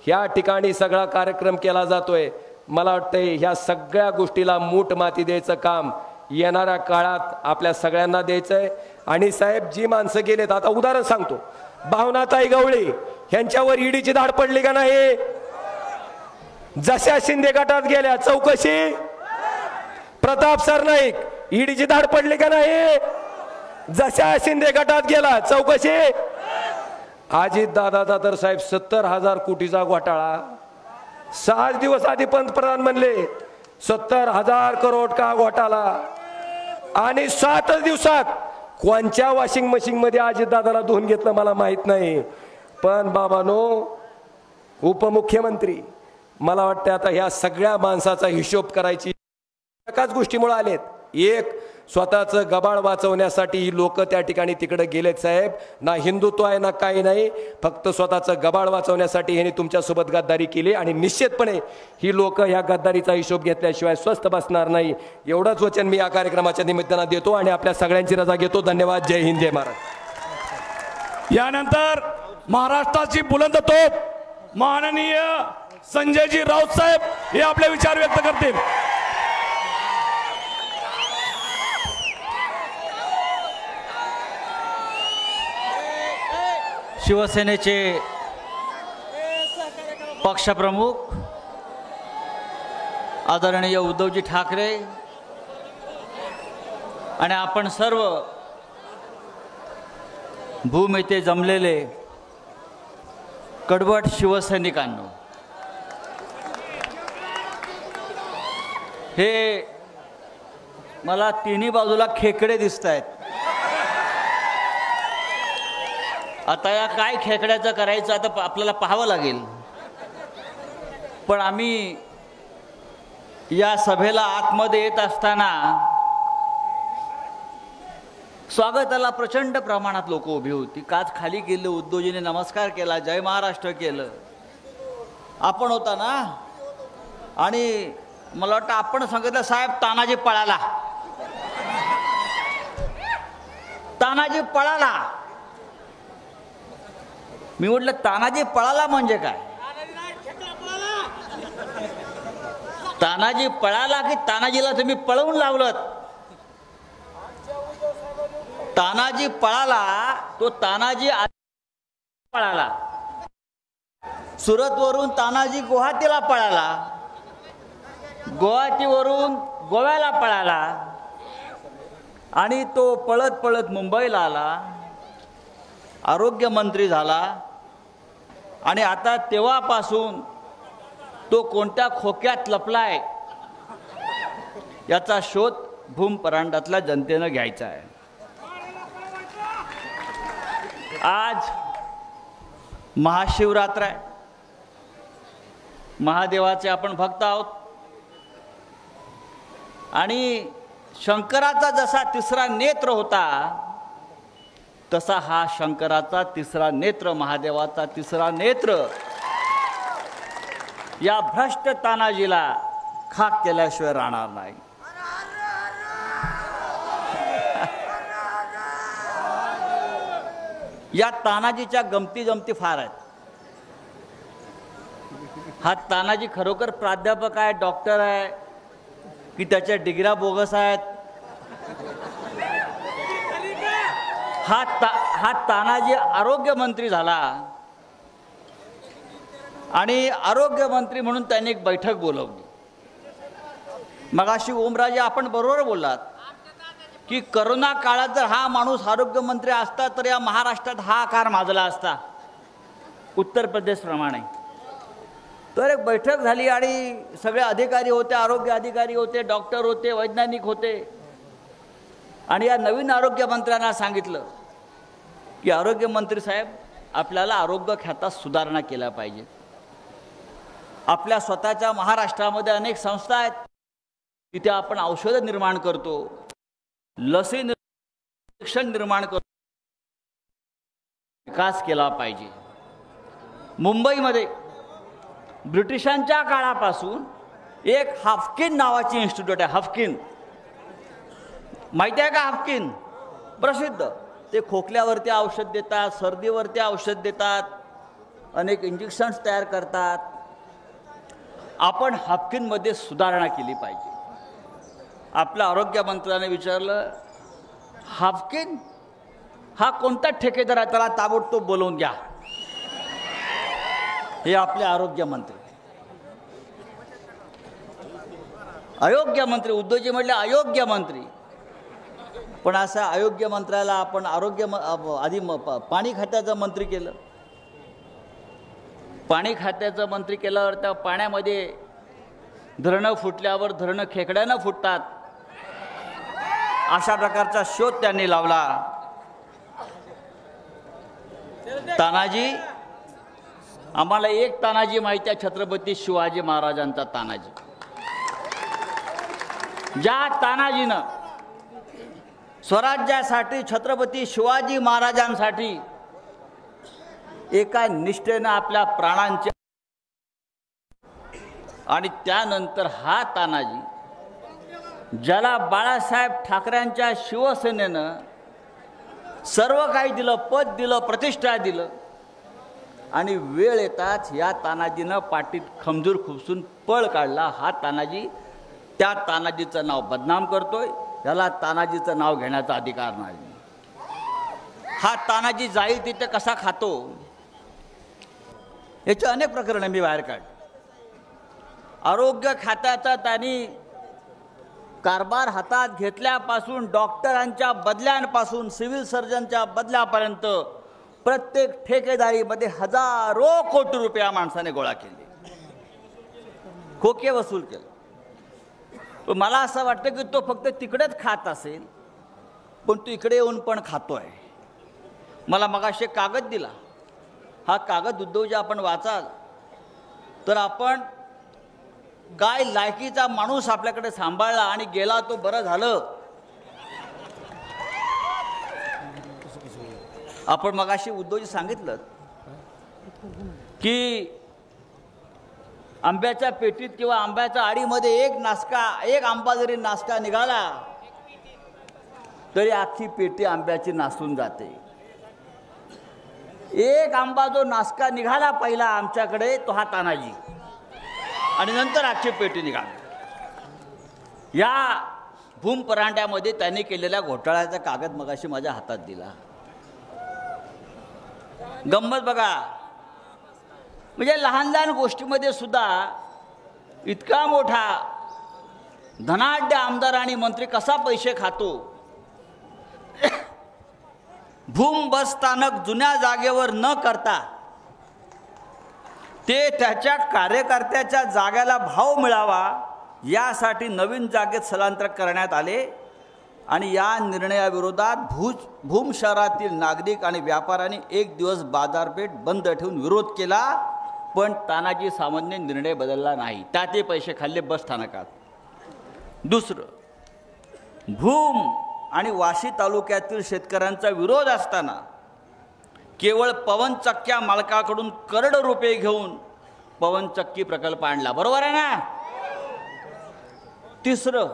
ह्या ठिकाणी सगळा कार्यक्रम केला जातोय, मला वाटतंय ह्या सगळ्या गोष्टीला मूठ माती द्यायचं काम येणाऱ्या काळात आपल्या सगळ्यांना द्यायचंय. आणि साहेब, जी माणसं गेलेत, आता उदाहरण सांगतो, भावनाताई गवळी यांच्यावर ईडीची धाड पडली का नाही? जशा शिंदे गटात गेल्या चौकशी, प्रताप सरनाईक ईडीची धाड पडली का नाही? जशा शिंदे गटात गेला चौकशी. अजित दादाचा तर साहेब 70,000 कोटीचा घोटाळा. 6 दिवस आधी पंतप्रधान म्हणले 70,000 करोड का घोटाळा, आणि 7 दिवसात कोणच्या वॉशिंग मशीन मध्ये अजित दादाला धुवून घेतलं मला माहित नाही. पण बाबानो, उपमुख्यमंत्री, मला वाटतं आता ह्या सगळ्या माणसाचा हिशोब करायची एकाच गोष्टीमुळे आलेत. एक, स्वतःचं गबाळ वाचवण्यासाठी ही लोक त्या ठिकाणी तिकडे गेलेत साहेब. ना हिंदुत्व आहे ना काही नाही, फक्त स्वतःचं गबाळ वाचवण्यासाठी ह्यांनी तुमच्यासोबत गद्दारी केली आणि निश्चितपणे ही लोक ह्या गद्दारीचा हिशोब घेतल्याशिवाय स्वस्थ बसणार नाही. एवढंच वचन मी या कार्यक्रमाच्या निमित्तानं देतो आणि आपल्या सगळ्यांची रजा घेतो. धन्यवाद. जय हिंद, जय महाराष्ट्र. यानंतर महाराष्ट्राची बुलंद तोप माननीय संजयजी राऊत साहेब हे आपले विचार व्यक्त करतील. शिवसेनेचे पक्षप्रमुख आदरणीय उद्धवजी ठाकरे आणि आपण सर्व भूमी येथे जमलेले कडवट शिवसैनिकांनो, हे मला तिन्ही बाजूला खेकडे दिसत आहेत. आता या काय खेकड्याचं करायचं आता आपल्याला पाहावं लागेल. पण आम्ही या सभेला आतमध्ये येत असताना स्वागताला प्रचंड प्रमाणात लोक उभी होती. काच खाली गेले, उद्धवजीने नमस्कार केला, जय महाराष्ट्र केलं. आपण होता ना, आणि मला वाटतं आपण सांगितलं साहेब तानाजी पळाला, तानाजी पळाला. मी म्हटलं तानाजी पळाला म्हणजे काय? तानाजी पळाला की तानाजीला तुम्ही पळवून लावलं? तानाजी पळाला, तो तानाजी पळाला. सुरतवरून तानाजी गुवाहाटीला पळाला, गुवाहाटीवरून गोव्याला पळाला आणि तो पळत पळत मुंबईला आला, आरोग्यमंत्री झाला आणि आता तेव्हापासून तो कोणत्या खोक्यात लपलाय याचा शोध भूम परांडातल्या जनतेनं घ्यायचा आहे. आज महाशिवरात्र आहे, महादेवाचे आपण भक्त आहोत आणि शंकराचा जसा तिसरा नेत्र होता तसा हा शंकराचा तिसरा नेत्र, महादेवाचा तिसरा नेत्र या भ्रष्ट तानाजीला खाक केल्याशिवाय राहणार नाही. या तानाजीच्या गमती जमती फार आहेत. हा तानाजी खरोखर प्राध्यापक आहे, डॉक्टर आहे की त्याच्या डिग्र्या बोगस आहेत? हा तानाजी आरोग्यमंत्री झाला आणि आरोग्यमंत्री म्हणून त्यांनी एक बैठक बोलवली. मगाशी ओमराजे आपण बरोबर बोललात की करोना काळात जर हा माणूस आरोग्यमंत्री असता तर या महाराष्ट्रात हा आकार माजला असता, उत्तर प्रदेशप्रमाणे. तर एक बैठक झाली आणि सगळे अधिकारी होते, आरोग्य अधिकारी होते, डॉक्टर होते, वैज्ञानिक होते आणि या नवीन आरोग्यमंत्र्यांना सांगितलं की आरोग्यमंत्री साहेब, आपल्याला आरोग्य खात्यात सुधारणा केल्या पाहिजे. आपल्या स्वतःच्या महाराष्ट्रामध्ये अनेक संस्था आहेत, तिथे आपण औषधं निर्माण करतो, लसी शिक्षण निर्माण करतो, विकास केला पाहिजे. मुंबईमध्ये ब्रिटिशांच्या काळापासून एक हाफकिन नावाची इन्स्टिट्यूट आहे. हाफकिन माहिती आहे का? हाफकिन प्रसिद्ध. ते खोकल्यावरती औषध देतात, सर्दीवरती औषध देतात, अनेक इंजेक्शन्स तयार करतात. आपण हाफकिनमध्ये सुधारणा केली पाहिजे. आपल्या आरोग्यमंत्र्याने विचारलं, हाफकिन हा कोणता ठेकेदार आहे, त्याला ताबडतोब बोलवून घ्या. हे आपले आरोग्यमंत्री. अयोग्य मंत्री, उद्धवजी म्हटले अयोग्य मंत्री. पण असा अयोग्य मंत्र्याला आपण आधी पाणी खात्याचं मंत्री केलं. पाणी खात्याचं मंत्री केल्यावर त्या पाण्यामध्ये धरणं फुटल्यावर धरणं खेकड्यानं फुटतात, अशा प्रकारचा शोध त्यांनी लावला. तानाजी, आम्हाला एक तानाजी माहिती आहे, छत्रपती शिवाजी महाराजांचा तानाजी. ज्या तानाजीनं स्वराज्यासाठी, छत्रपती शिवाजी महाराजांसाठी एका निष्ठेनं आपल्या प्राणांचे, आणि त्यानंतर हा तानाजी ज्याला बाळासाहेब ठाकरेंच्या शिवसेनेनं सर्व काही दिलं, पद दिलं, प्रतिष्ठा दिलं, आणि वेळ येताच या तानाजीनं पाठीत खंजूर खुपसून पळ काढला. हा तानाजी त्या तानाजीचं नाव बदनाम करतोय. याला तानाजीचं नाव घेण्याचा अधिकार नाही. हा तानाजी जाईल तिथे कसा खातो याची अनेक प्रकरणं मी बाहेर काढली. आरोग्य खात्याचा त्यांनी कारभार हातात घेतल्यापासून, डॉक्टरांच्या बदल्यांपासून, सिव्हिल सर्जनच्या बदल्यापर्यंत प्रत्येक ठेकेदारीमध्ये हजारो कोटी रुपये माणसाने गोळा केले, खोके वसूल केले. पण मला असं वाटतं की तो फक्त तिकडेच खात असेल, पण तो इकडे येऊन पण खातोय. मला मगाशी कागद दिला. हा कागद उद्धवजी आपण वाचाल तर आपण काय लायकीचा माणूस आपल्याकडे सांभाळला आणि गेला तो बरं झालं. आपण मगाशी उद्धवजी सांगितलं की आंब्याच्या पेटीत किंवा आंब्याच्या आडीमध्ये एक आंबा जरी नासका निघाला तरी अख्खी पेटी आंब्याची नासून जाते. एक आंबा जो नासका निघाला पहिला आमच्याकडे तो हा तानाजी, आणि नंतर अख्खी पेटी निघाली. या भूम परांड्यामध्ये त्यांनी केलेल्या घोटाळ्याचा कागद मगाशी माझ्या हातात दिला. गंमत बघा, म्हणजे लहान लहान गोष्टीमध्ये सुद्धा इतका मोठा धनाढ्य आमदार आणि मंत्री कसा पैसे खातो. भूम बस स्थानक जुन्या जागेवर न करता ते त्याच्या कार्यकर्त्याच्या जागेला भाव मिळावा यासाठी नवीन जागेत स्थलांतर करण्यात आले. आणि या निर्णयाविरोधात भूम शहरातील नागरिक आणि व्यापाऱ्यांनी एक दिवस बाजारपेठ बंद ठेवून विरोध केला, पण तानाजी सावंतने निर्णय बदलला नाही. त्यातही पैसे खाल्ले बस स्थानकात. दुसरं, भूम आणि वाशी तालुक्यातील शेतकऱ्यांचा विरोध असताना केवळ पवनचक्क्या मालकाकडून करोडो रुपये घेऊन पवनचक्की प्रकल्प आणला. बरोबर आहे ना. तिसरं,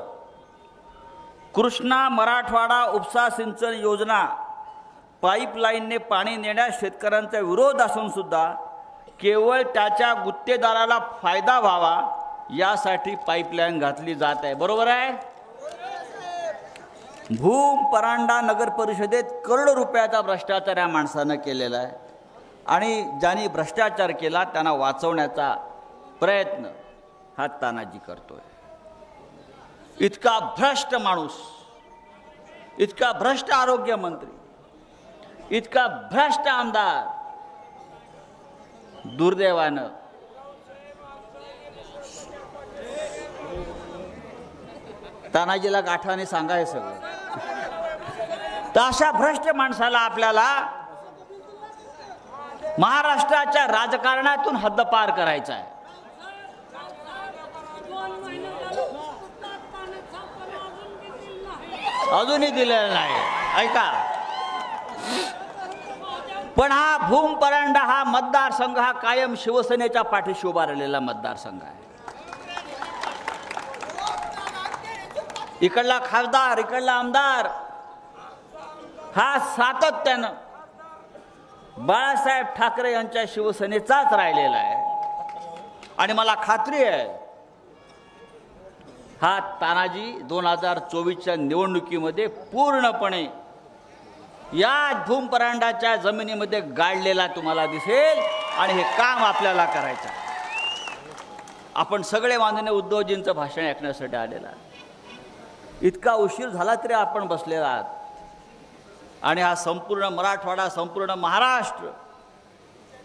कृष्णा मराठवाडा उपसा सिंचन योजना पाईपलाईनने पाणी नेण्यास शेतकऱ्यांचा विरोध असून सुद्धा केवळ त्याच्या गुत्तेदाराला फायदा व्हावा यासाठी पाईपलाईन घातली जात आहे. बरोबर आहे. भूम परांडा नगर परिषदेत करोडो रुपयाचा भ्रष्टाचार या माणसानं केलेला आहे, आणि ज्यांनी भ्रष्टाचार केला त्यांना वाचवण्याचा प्रयत्न हा तानाजी करतोय. इतका भ्रष्ट माणूस, इतका भ्रष्ट आरोग्यमंत्री, इतका भ्रष्ट आमदार दुर्दैवानं तानाजीला गाठाने सांगायचं सगळं. तर अशा भ्रष्ट माणसाला आपल्याला महाराष्ट्राच्या राजकारणातून हद्दपार करायचा आहे. अजूनही दिलेलं नाही. ऐका, पण हा भूम परांडा हा मतदारसंघ हा कायम शिवसेनेच्या पाठीशी उभा राहिलेला मतदारसंघ आहे. इकडला खासदार, इकडला आमदार हा सातत्यानं बाळासाहेब ठाकरे यांच्या शिवसेनेचाच राहिलेला आहे. आणि मला खात्री आहे हा तानाजी 2024च्या निवडणुकीमध्ये पूर्णपणे या भूम परांडाच्या जमिनीमध्ये गाडलेला तुम्हाला दिसेल, आणि हे काम आपल्याला करायचं आहे. आपण सगळे माननीय उद्धवजींचं भाषण ऐकण्यासाठी आलेला आहे. इतका उशीर झाला तरी आपण बसलेला आहात, आणि हा संपूर्ण मराठवाडा, संपूर्ण महाराष्ट्र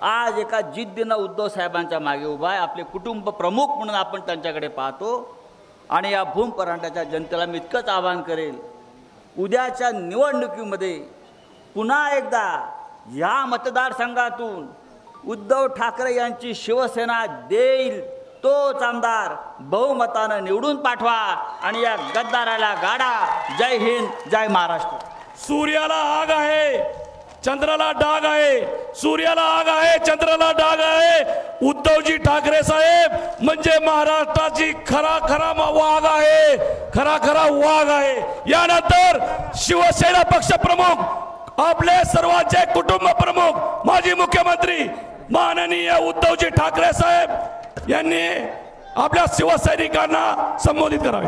आज एका जिद्दीनं उद्धव साहेबांच्या मागे उभा आहे. आपले कुटुंब प्रमुख म्हणून आपण त्यांच्याकडे पाहतो. आणि या भूम परांड्याच्या जनतेला मी इतकंच आवाहन करेल, उद्याच्या निवडणुकीमध्ये पुन्हा एकदा या मतदारसंघातून उद्धव ठाकरे यांची शिवसेना देईल तोच आमदार बहुमतानं निवडून पाठवा आणि या गद्दाराला गाडा. जय हिंद, जय महाराष्ट्र. सूर्याला आग आहे, चंद्राला डाग आहे. सूर्याला आग आहे, चंद्राला डाग आहे. उद्धवजी ठाकरे साहेब म्हणजे महाराष्ट्राची खरा वाघ आहे, खरा वाघ आहे. यानंतर शिवसेना पक्ष प्रमुख, आपले सर्वांचे कुटुंब प्रमुख, माजी मुख्यमंत्री माननीय उद्धवजी ठाकरे साहेब यांनी आपल्या शिवसैनिकांना संबोधित करावे.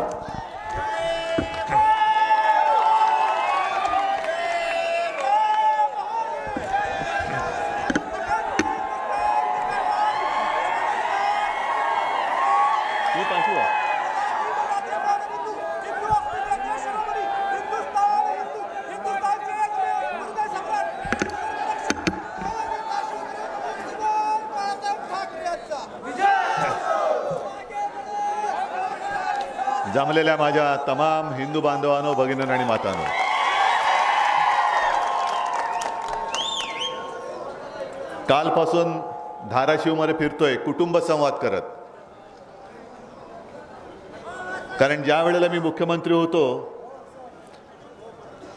जमलेल्या माझ्या तमाम हिंदू बांधवांनो, भगिनींनो आणि मातांनो, कालपासून धाराशिवमध्ये फिरतोय कुटुंब संवाद करत. कारण ज्या वेळेला मी मुख्यमंत्री होतो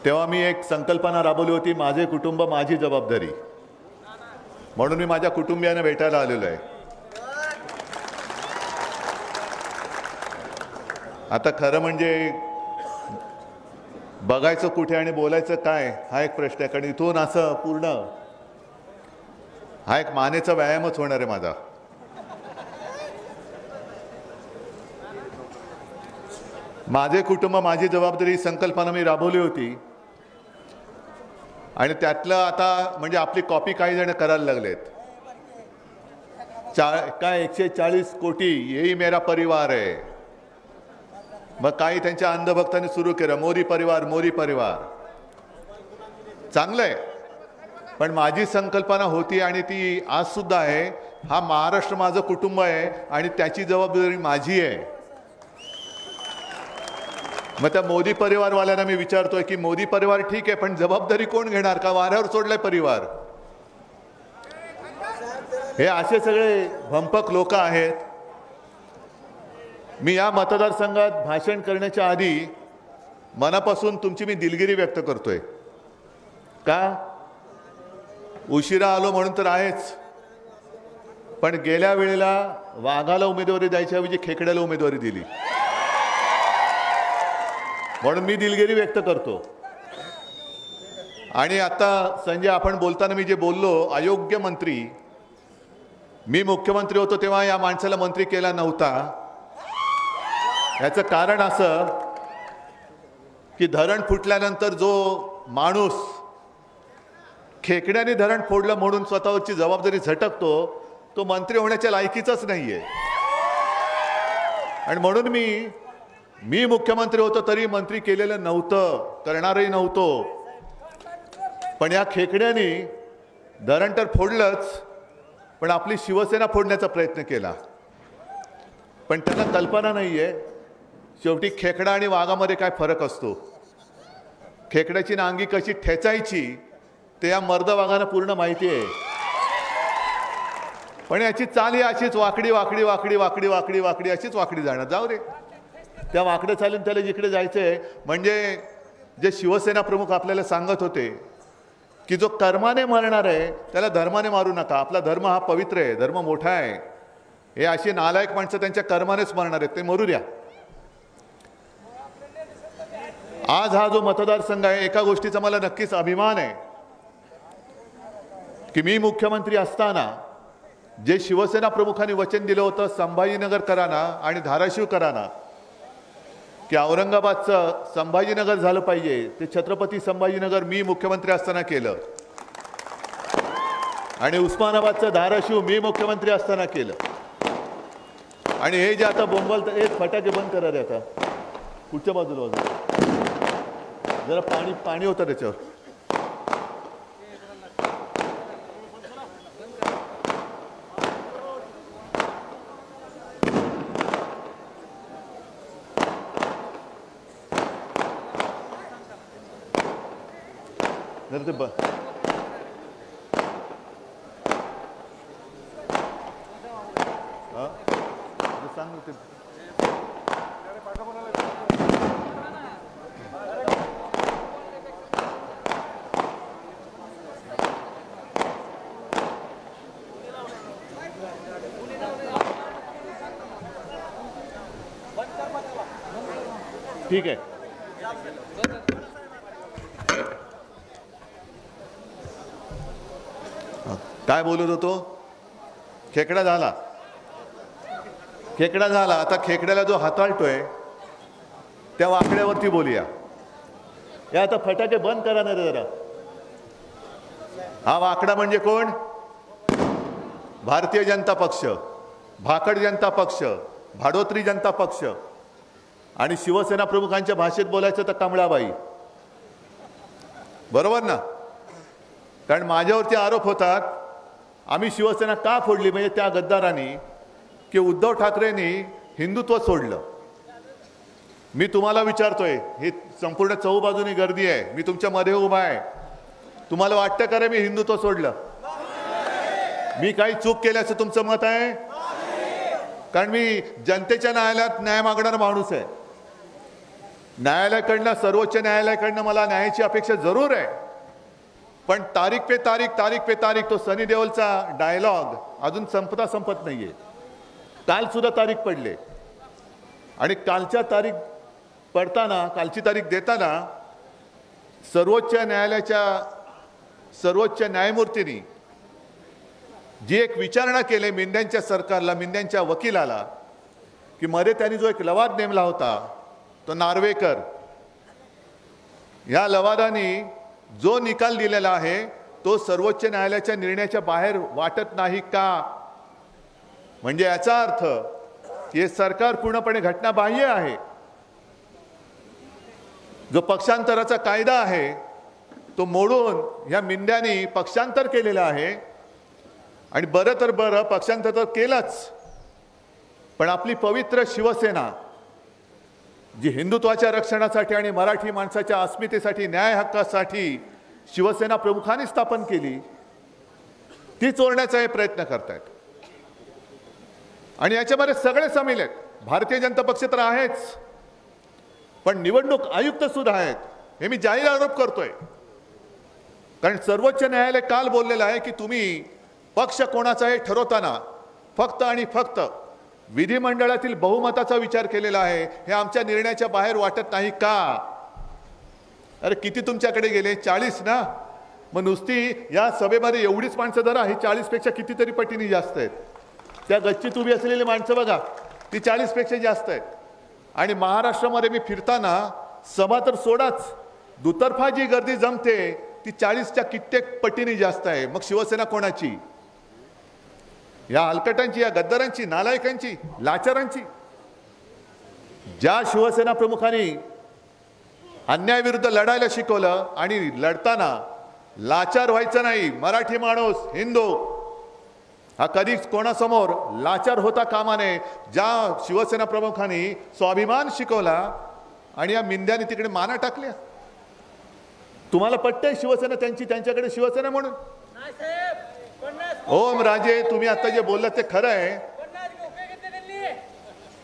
तेव्हा मी एक संकल्पना राबवली होती, माझे कुटुंब माझी जबाबदारी. म्हणून मी माझ्या कुटुंबियांना भेटायला आलेलो आहे. आता खरं म्हणजे बघायचं कुठे आणि बोलायचं काय हा एक प्रश्न आहे. कारण इथून असं पूर्ण हा एक मानेचा व्यायामच होणार आहे माझा. माझे कुटुंब माझी जबाबदारी संकल्पना मी राबवली होती आणि त्यातलं आता म्हणजे आपली कॉपी काही जण करायला लागलेत. काय 140 कोटी येई मेरा परिवार आहे. मग काही त्यांच्या अंधभक्तांनी सुरू केलं मोदी परिवार, मोदी परिवार. चांगलं आहे, पण माझी संकल्पना होती आणि ती आज सुद्धा आहे. हा महाराष्ट्र माझं कुटुंब आहे आणि त्याची जबाबदारी माझी आहे. मग त्या मोदी परिवारवाल्यांना मी विचारतोय की मोदी परिवार ठीक आहे, पण जबाबदारी कोण घेणार? का वाऱ्यावर सोडलाय परिवार? हे असे सगळे भंपक लोक आहेत. मी या मतदारसंघात भाषण करण्याच्या आधी मनापासून तुमची मी दिलगिरी व्यक्त करतोय. का उशिरा आलो म्हणून तर आहेच, पण गेल्या वेळेला वाघाला उमेदवारी द्यायच्या ऐवजी खेकड्याला उमेदवारी दिली, म्हणून मी दिलगिरी व्यक्त करतो. आणि आता संजय, आपण बोलताना मी जे बोललो अयोग्य मंत्री, मी मुख्यमंत्री होतो तेव्हा या माणसाला मंत्री केला नव्हता. याचं कारण असं की धरण फुटल्यानंतर जो माणूस खेकड्याने धरण फोडलं म्हणून स्वतःवरची जबाबदारी झटकतो तो मंत्री होण्याच्या लायकीचाच नाहीये. आणि म्हणून मी मुख्यमंत्री होतो तरी मंत्री केलेलं नव्हतं, करणारही नव्हतो. पण या खेकड्याने धरण तर फोडलंच, पण आपली शिवसेना फोडण्याचा प्रयत्न केला. पण त्यांना कल्पना नाहीये शेवटी खेकडा आणि वाघामध्ये काय फरक असतो. खेकड्याची नांगी कशी ठेचायची ते या मर्द वाघांना पूर्ण माहिती आहे. पण याची चाल ही अशीच वाकडी वाकडी वाकडी वाकडी वाकडी वाकडी अशीच वाकडी जाणार. जाऊ रे, त्या वाकड्या चालून त्याला जिकडे जायचंय. म्हणजे जे शिवसेना प्रमुख आपल्याला सांगत होते की जो कर्माने मरणार आहे त्याला धर्माने मारू नका, आपला धर्म हा पवित्र आहे, धर्म मोठा आहे. हे अशी नालायक माणसं त्यांच्या कर्मानेच मरणार आहेत, ते मरू द्या. आज हा जो मतदारसंघ आहे, एका गोष्टीचा मला नक्कीच अभिमान आहे की मी मुख्यमंत्री असताना जे शिवसेना प्रमुखांनी वचन दिलं होतं संभाजीनगरकरांना आणि धाराशिवकरांना की औरंगाबादचं संभाजीनगर झालं पाहिजे, ते छत्रपती संभाजीनगर मी मुख्यमंत्री असताना केलं. आणि उस्मानाबादचं धाराशिव मी मुख्यमंत्री असताना केलं. आणि हे जे आता बोंबल, एक फटाके बंद करा रे. आता कुठच्या बाजूला वाजव, जरा पाणी होतं त्याच्यावर. जरा ते सांग ते. ठीक आहे. काय बोलत होतो? खेकडा झाला. खेकडा झाला. आता खेकड्याला जो हाताळतोय त्या वाकड्यावरती बोलूया. या आता फटाके बंद करा ना रे जरा. हा वाकडा म्हणजे कोण? भारतीय जनता पक्ष, भाकड जनता पक्ष, भाडोत्री जनता पक्ष आणि शिवसेना प्रमुखांच्या भाषेत बोलायचं तर कमळाबाई. बरोबर ना? कारण माझ्यावरती आरोप होतात आम्ही शिवसेना का फोडली, म्हणजे त्या गद्दारांनी, की उद्धव ठाकरेंनी हिंदुत्व सोडलं. मी तुम्हाला विचारतोय, ही संपूर्ण चहूबाजूनी गर्दी आहे, मी तुमच्या मध्ये उभा आहे, तुम्हाला वाटतं का रे मी हिंदुत्व सोडलं? मी काही चूक केल्याचं तुमचं मत आहे? कारण मी जनतेच्या न्यायालयात न्याय मागणारा माणूस आहे. न्यायालयाकडनं, सर्वोच्च न्यायालयाकडनं मला न्यायाची अपेक्षा जरूर आहे. पण तारीख पे तारीख तो सनी देओलचा डायलॉग अजून संपत नाहीये. काल सुद्धा तारीख पडले आणि कालच्या तारीख पडताना, कालची तारीख देताना सर्वोच्च न्यायमूर्तींनी जी एक विचारणा केली मिंद्यांच्या सरकारला, मिंद्यांच्या वकिलाला, की मध्ये त्यांनी जो एक लवाद नेमला होता तो नार्वेकर, या लवादाने जो निकाल दिलेला आहे तो सर्वोच्च न्यायालयाच्या निर्णयाच्या बाहेर वाटत नाही का? म्हणजे याचा अर्थ हे सरकार पूर्णपणे घटनाबाह्य आहे. जो पक्षांतराचा कायदा आहे तो मोडून ह्या मिंद्यांनी पक्षांतर केलेलं आहे. आणि बरं तर बरं, पक्षांतर तर केलंच, पण आपली पवित्र शिवसेना जी हिंदुत्वाच्या रक्षणासाठी आणि मराठी माणसाच्या अस्मितेसाठी, न्याय हक्कासाठी शिवसेना प्रमुखांनी स्थापन केली, ती चोरण्याचा हे प्रयत्न करतायत. आणि याच्यामध्ये सगळे सामील आहेत. भारतीय जनता पक्ष तर आहेच, पण निवडणूक आयुक्त सुद्धा आहेत. हे मी जाहीर आरोप करतोय. कारण सर्वोच्च न्यायालय काल बोललेलं आहे की तुम्ही पक्ष कोणाचा हे ठरवताना फक्त आणि फक्त विधिमंडळातील बहुमताचा विचार केलेला आहे. हे आमच्या निर्णयाच्या बाहेर वाटत नाही का? अरे किती तुमच्याकडे गेले? 40 ना? मग नुसती या सभेमध्ये एवढीच माणसं धरा, ही 40 पेक्षा कितीतरी पटीने जास्त आहेत. त्या गच्चीत उभी असलेली माणसं बघा, ती 40 पेक्षा जास्त आहेत. आणि महाराष्ट्रामध्ये मी फिरताना सभा तर सोडाच, दुतर्फा जी गर्दी जमते ती 40च्या कित्येक पटीने जास्त आहे. मग शिवसेना कोणाची? या हलकटांची, या गद्दारांची, नालायकांची, लाचारांची. ज्या शिवसेना प्रमुखांनी अन्यायाविरुद्ध लढायला शिकवलं आणि लढताना लाचार व्हायचं नाही, मराठी माणूस, हिंदू हा कधीच कोणासमोर लाचार होता कामा नये, ज्या शिवसेना प्रमुखांनी स्वाभिमान शिकवला आणि या मिंद्याने तिकडे माना टाकल्या. तुम्हाला पटतंय शिवसेना त्यांची, त्यांच्याकडे शिवसेना म्हणून? ओम राजे, तुम्ही आता जे बोललात ते खरं आहे.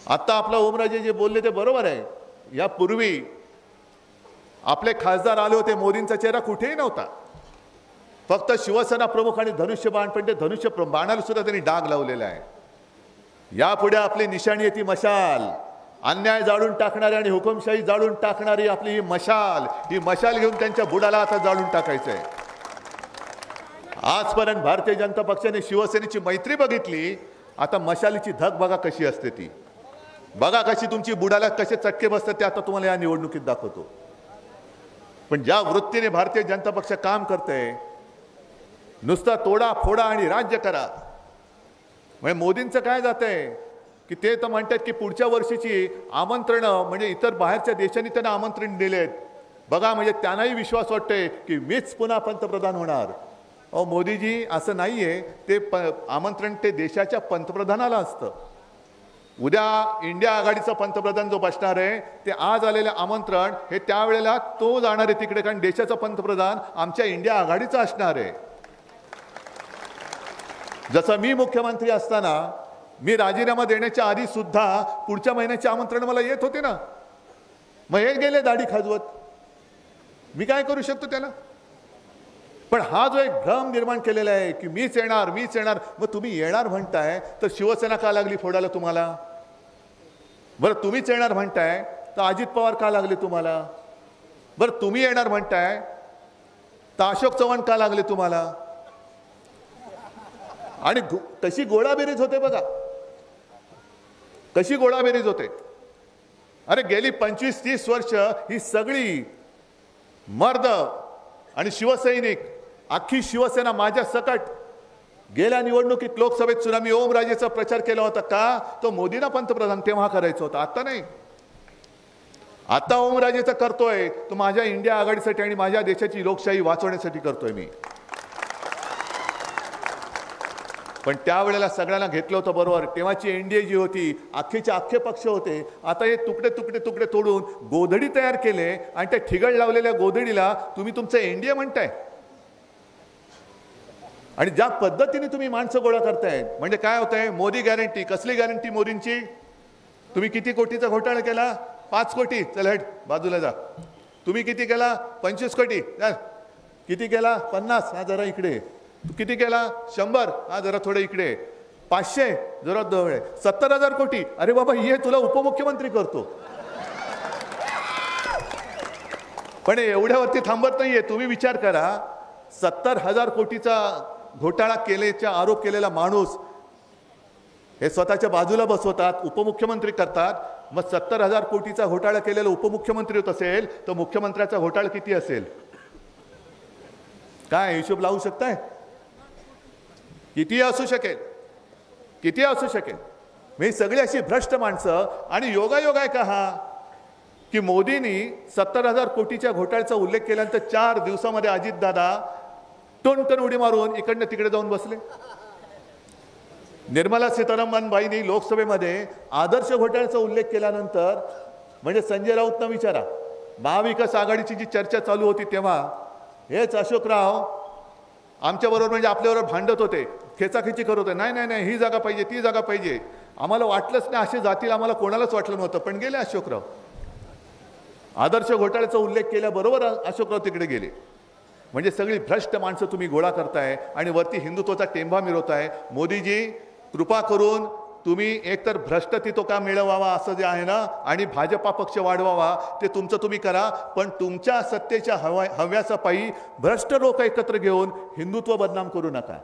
आता आपला ओमराजे जे बोलले ते बरोबर आहे. यापूर्वी आपले खासदार आले होते, मोदींचा चेहरा कुठेही नव्हता, फक्त शिवसेना प्रमुख आणि धनुष्यबाण, पण ते धनुष्य बाणाला सुद्धा त्यांनी डाग लावलेला आहे. यापुढे आपली निशाणी आहे ती मशाल. अन्याय जाळून टाकणारी आणि हुकुमशाही जाळून टाकणारी आपली ही मशाल घेऊन त्यांच्या बुडाला आता जाळून टाकायचं आहे. आजपर्यंत भारतीय जनता पक्षाने शिवसेनेची मैत्री बघितली, आता मशालीची धग बघा कशी असते ती. बघा कशी तुमची बुडाला कसे चटके बसतात ते आता तुम्हाला या निवडणुकीत दाखवतो. पण ज्या वृत्तीने भारतीय जनता पक्ष काम करते, नुसता तोडा फोडा आणि राज्य करा, म्हणजे मोदींचं काय जातंय की ते तर म्हणतात की पुढच्या वर्षीची आमंत्रणं, म्हणजे इतर बाहेरच्या देशांनी त्यांना आमंत्रण दिलेत. बघा, म्हणजे त्यांनाही विश्वास वाटतोय की मीच पुन्हा पंतप्रधान होणार. अहो मोदीजी, असं नाहीये. ते आमंत्रण ते देशाच्या पंतप्रधानाला असतं. उद्या इंडिया आघाडीचा पंतप्रधान जो बसणार आहे, ते आज आलेले आमंत्रण हे त्यावेळेला तो जाणार आहे तिकडे, कारण देशाचा पंतप्रधान आमच्या इंडिया आघाडीचा असणार आहे. जसं मी मुख्यमंत्री असताना मी राजीनामा देण्याच्या आधी सुद्धा पुढच्या महिन्याचे आमंत्रण मला येत होते ना, मग हे गेले दाढी खाजवत, मी काय करू शकतो त्याला? पण हा जो एक भ्रम निर्माण केलेला आहे की मीच येणार, मग तुम्ही येणार म्हणताय तर शिवसेना का लागली फोडायला तुम्हाला? बरं तुम्हीच येणार म्हणताय तर अजित पवार का लागले तुम्हाला? बरं तुम्ही येणार म्हणताय तर अशोक चव्हाण का लागले तुम्हाला? आणि कशी गोळाबेरीज होते बघा, कशी गोळाबेरीज होते. अरे गेली 25-30 वर्ष ही सगळी मर्द आणि शिवसैनिक, अख्खी शिवसेना माझ्या सकट गेल्या निवडणुकीत लोकसभेत सुद्धा मी ओमराजेचा प्रचार केला होता. का? तो मोदींना पंतप्रधान तेव्हा करायचा होता, आता नाही. आता ओमराजेचा करतोय तो माझ्या इंडिया आघाडीसाठी आणि माझ्या देशाची लोकशाही वाचवण्यासाठी करतोय मी. पण त्यावेळेला सगळ्यांना घेतलं होतं बरोबर. तेव्हाची एनडीए जी होती, अख्खेचे अख्खे पक्ष होते. आता हे तुकडे तुकडे तुकडे तोडून गोधडी तयार केले आणि त्या ठिगळ लावलेल्या गोधडीला तुम्ही तुमचं एनडीए म्हणताय. आणि ज्या पद्धतीने तुम्ही माणसं गोळा करताय म्हणजे काय होतंय? मोदी गॅरंटी. कसली गॅरंटी मोदींची? तुम्ही किती कोटीचा घोटाळा केला? 5 कोटी. चल हट बाजूला जा. तुम्ही किती केला? 25 कोटी. किती केला? 50. हा जरा इकडे. किती केला? 100. हा जरा थोडं इकडे. 500. जरा जवळ. 70,000 कोटी. अरे बाबा हे तुला उपमुख्यमंत्री करतो. पण एवढ्यावरती थांबत नाहीये. तुम्ही विचार करा, 70,000 कोटीचा घोटाळा केल्याचा आरोप केलेला माणूस हे स्वतःच्या बाजूला बसवतात, उपमुख्यमंत्री करतात. मग 70,000 कोटीचा घोटाळा केलेला उपमुख्यमंत्री होत असेल तर मुख्यमंत्र्याचा घोटाळा किती असेल? काय हिशोब लावू शकताय? किती असू शकेल, किती असू शकेल. मी सगळी अशी भ्रष्ट माणसं. आणि योगायोग आहे का हा की मोदींनी 70,000 कोटीच्या घोटाळ्याचा उल्लेख केल्यानंतर 4 दिवसामध्ये अजितदादा टोनटन उडी मारून इकडनं तिकडे जाऊन बसले. निर्मला सीतारामन बाईंनी लोकसभेमध्ये आदर्श घोटाळ्याचा उल्लेख केल्यानंतर म्हणजे संजय राऊतना विचारा, महाविकास आघाडीची जी चर्चा चालू होती तेव्हा हेच अशोकराव आमच्याबरोबर म्हणजे आपल्याबरोबर भांडत होते, खेचाखेची करत होते. नाही नाही नाही, ही जागा पाहिजे, ती जागा पाहिजे. आम्हाला वाटलंच नाही असे जातील, आम्हाला कोणालाच वाटलं नव्हतं. पण गेले अशोकराव. आदर्श घोटाळ्याचा उल्लेख केल्याबरोबर अशोकराव तिकडे गेले. म्हणजे सगळी भ्रष्ट माणसं तुम्ही गोळा करताय आणि वरती हिंदुत्वाचा टेंभा मिरवताय. मोदीजी कृपा करून तुम्ही एकतर भ्रष्टत्व का मिळवावा असं जे आहे ना, आणि भाजपा पक्ष वाढवावा ते तुमचं तुम्ही करा. पण तुमच्या सत्तेच्या हव्यासा पायी भ्रष्ट लोक एकत्र घेऊन हिंदुत्व बदनाम करू नका.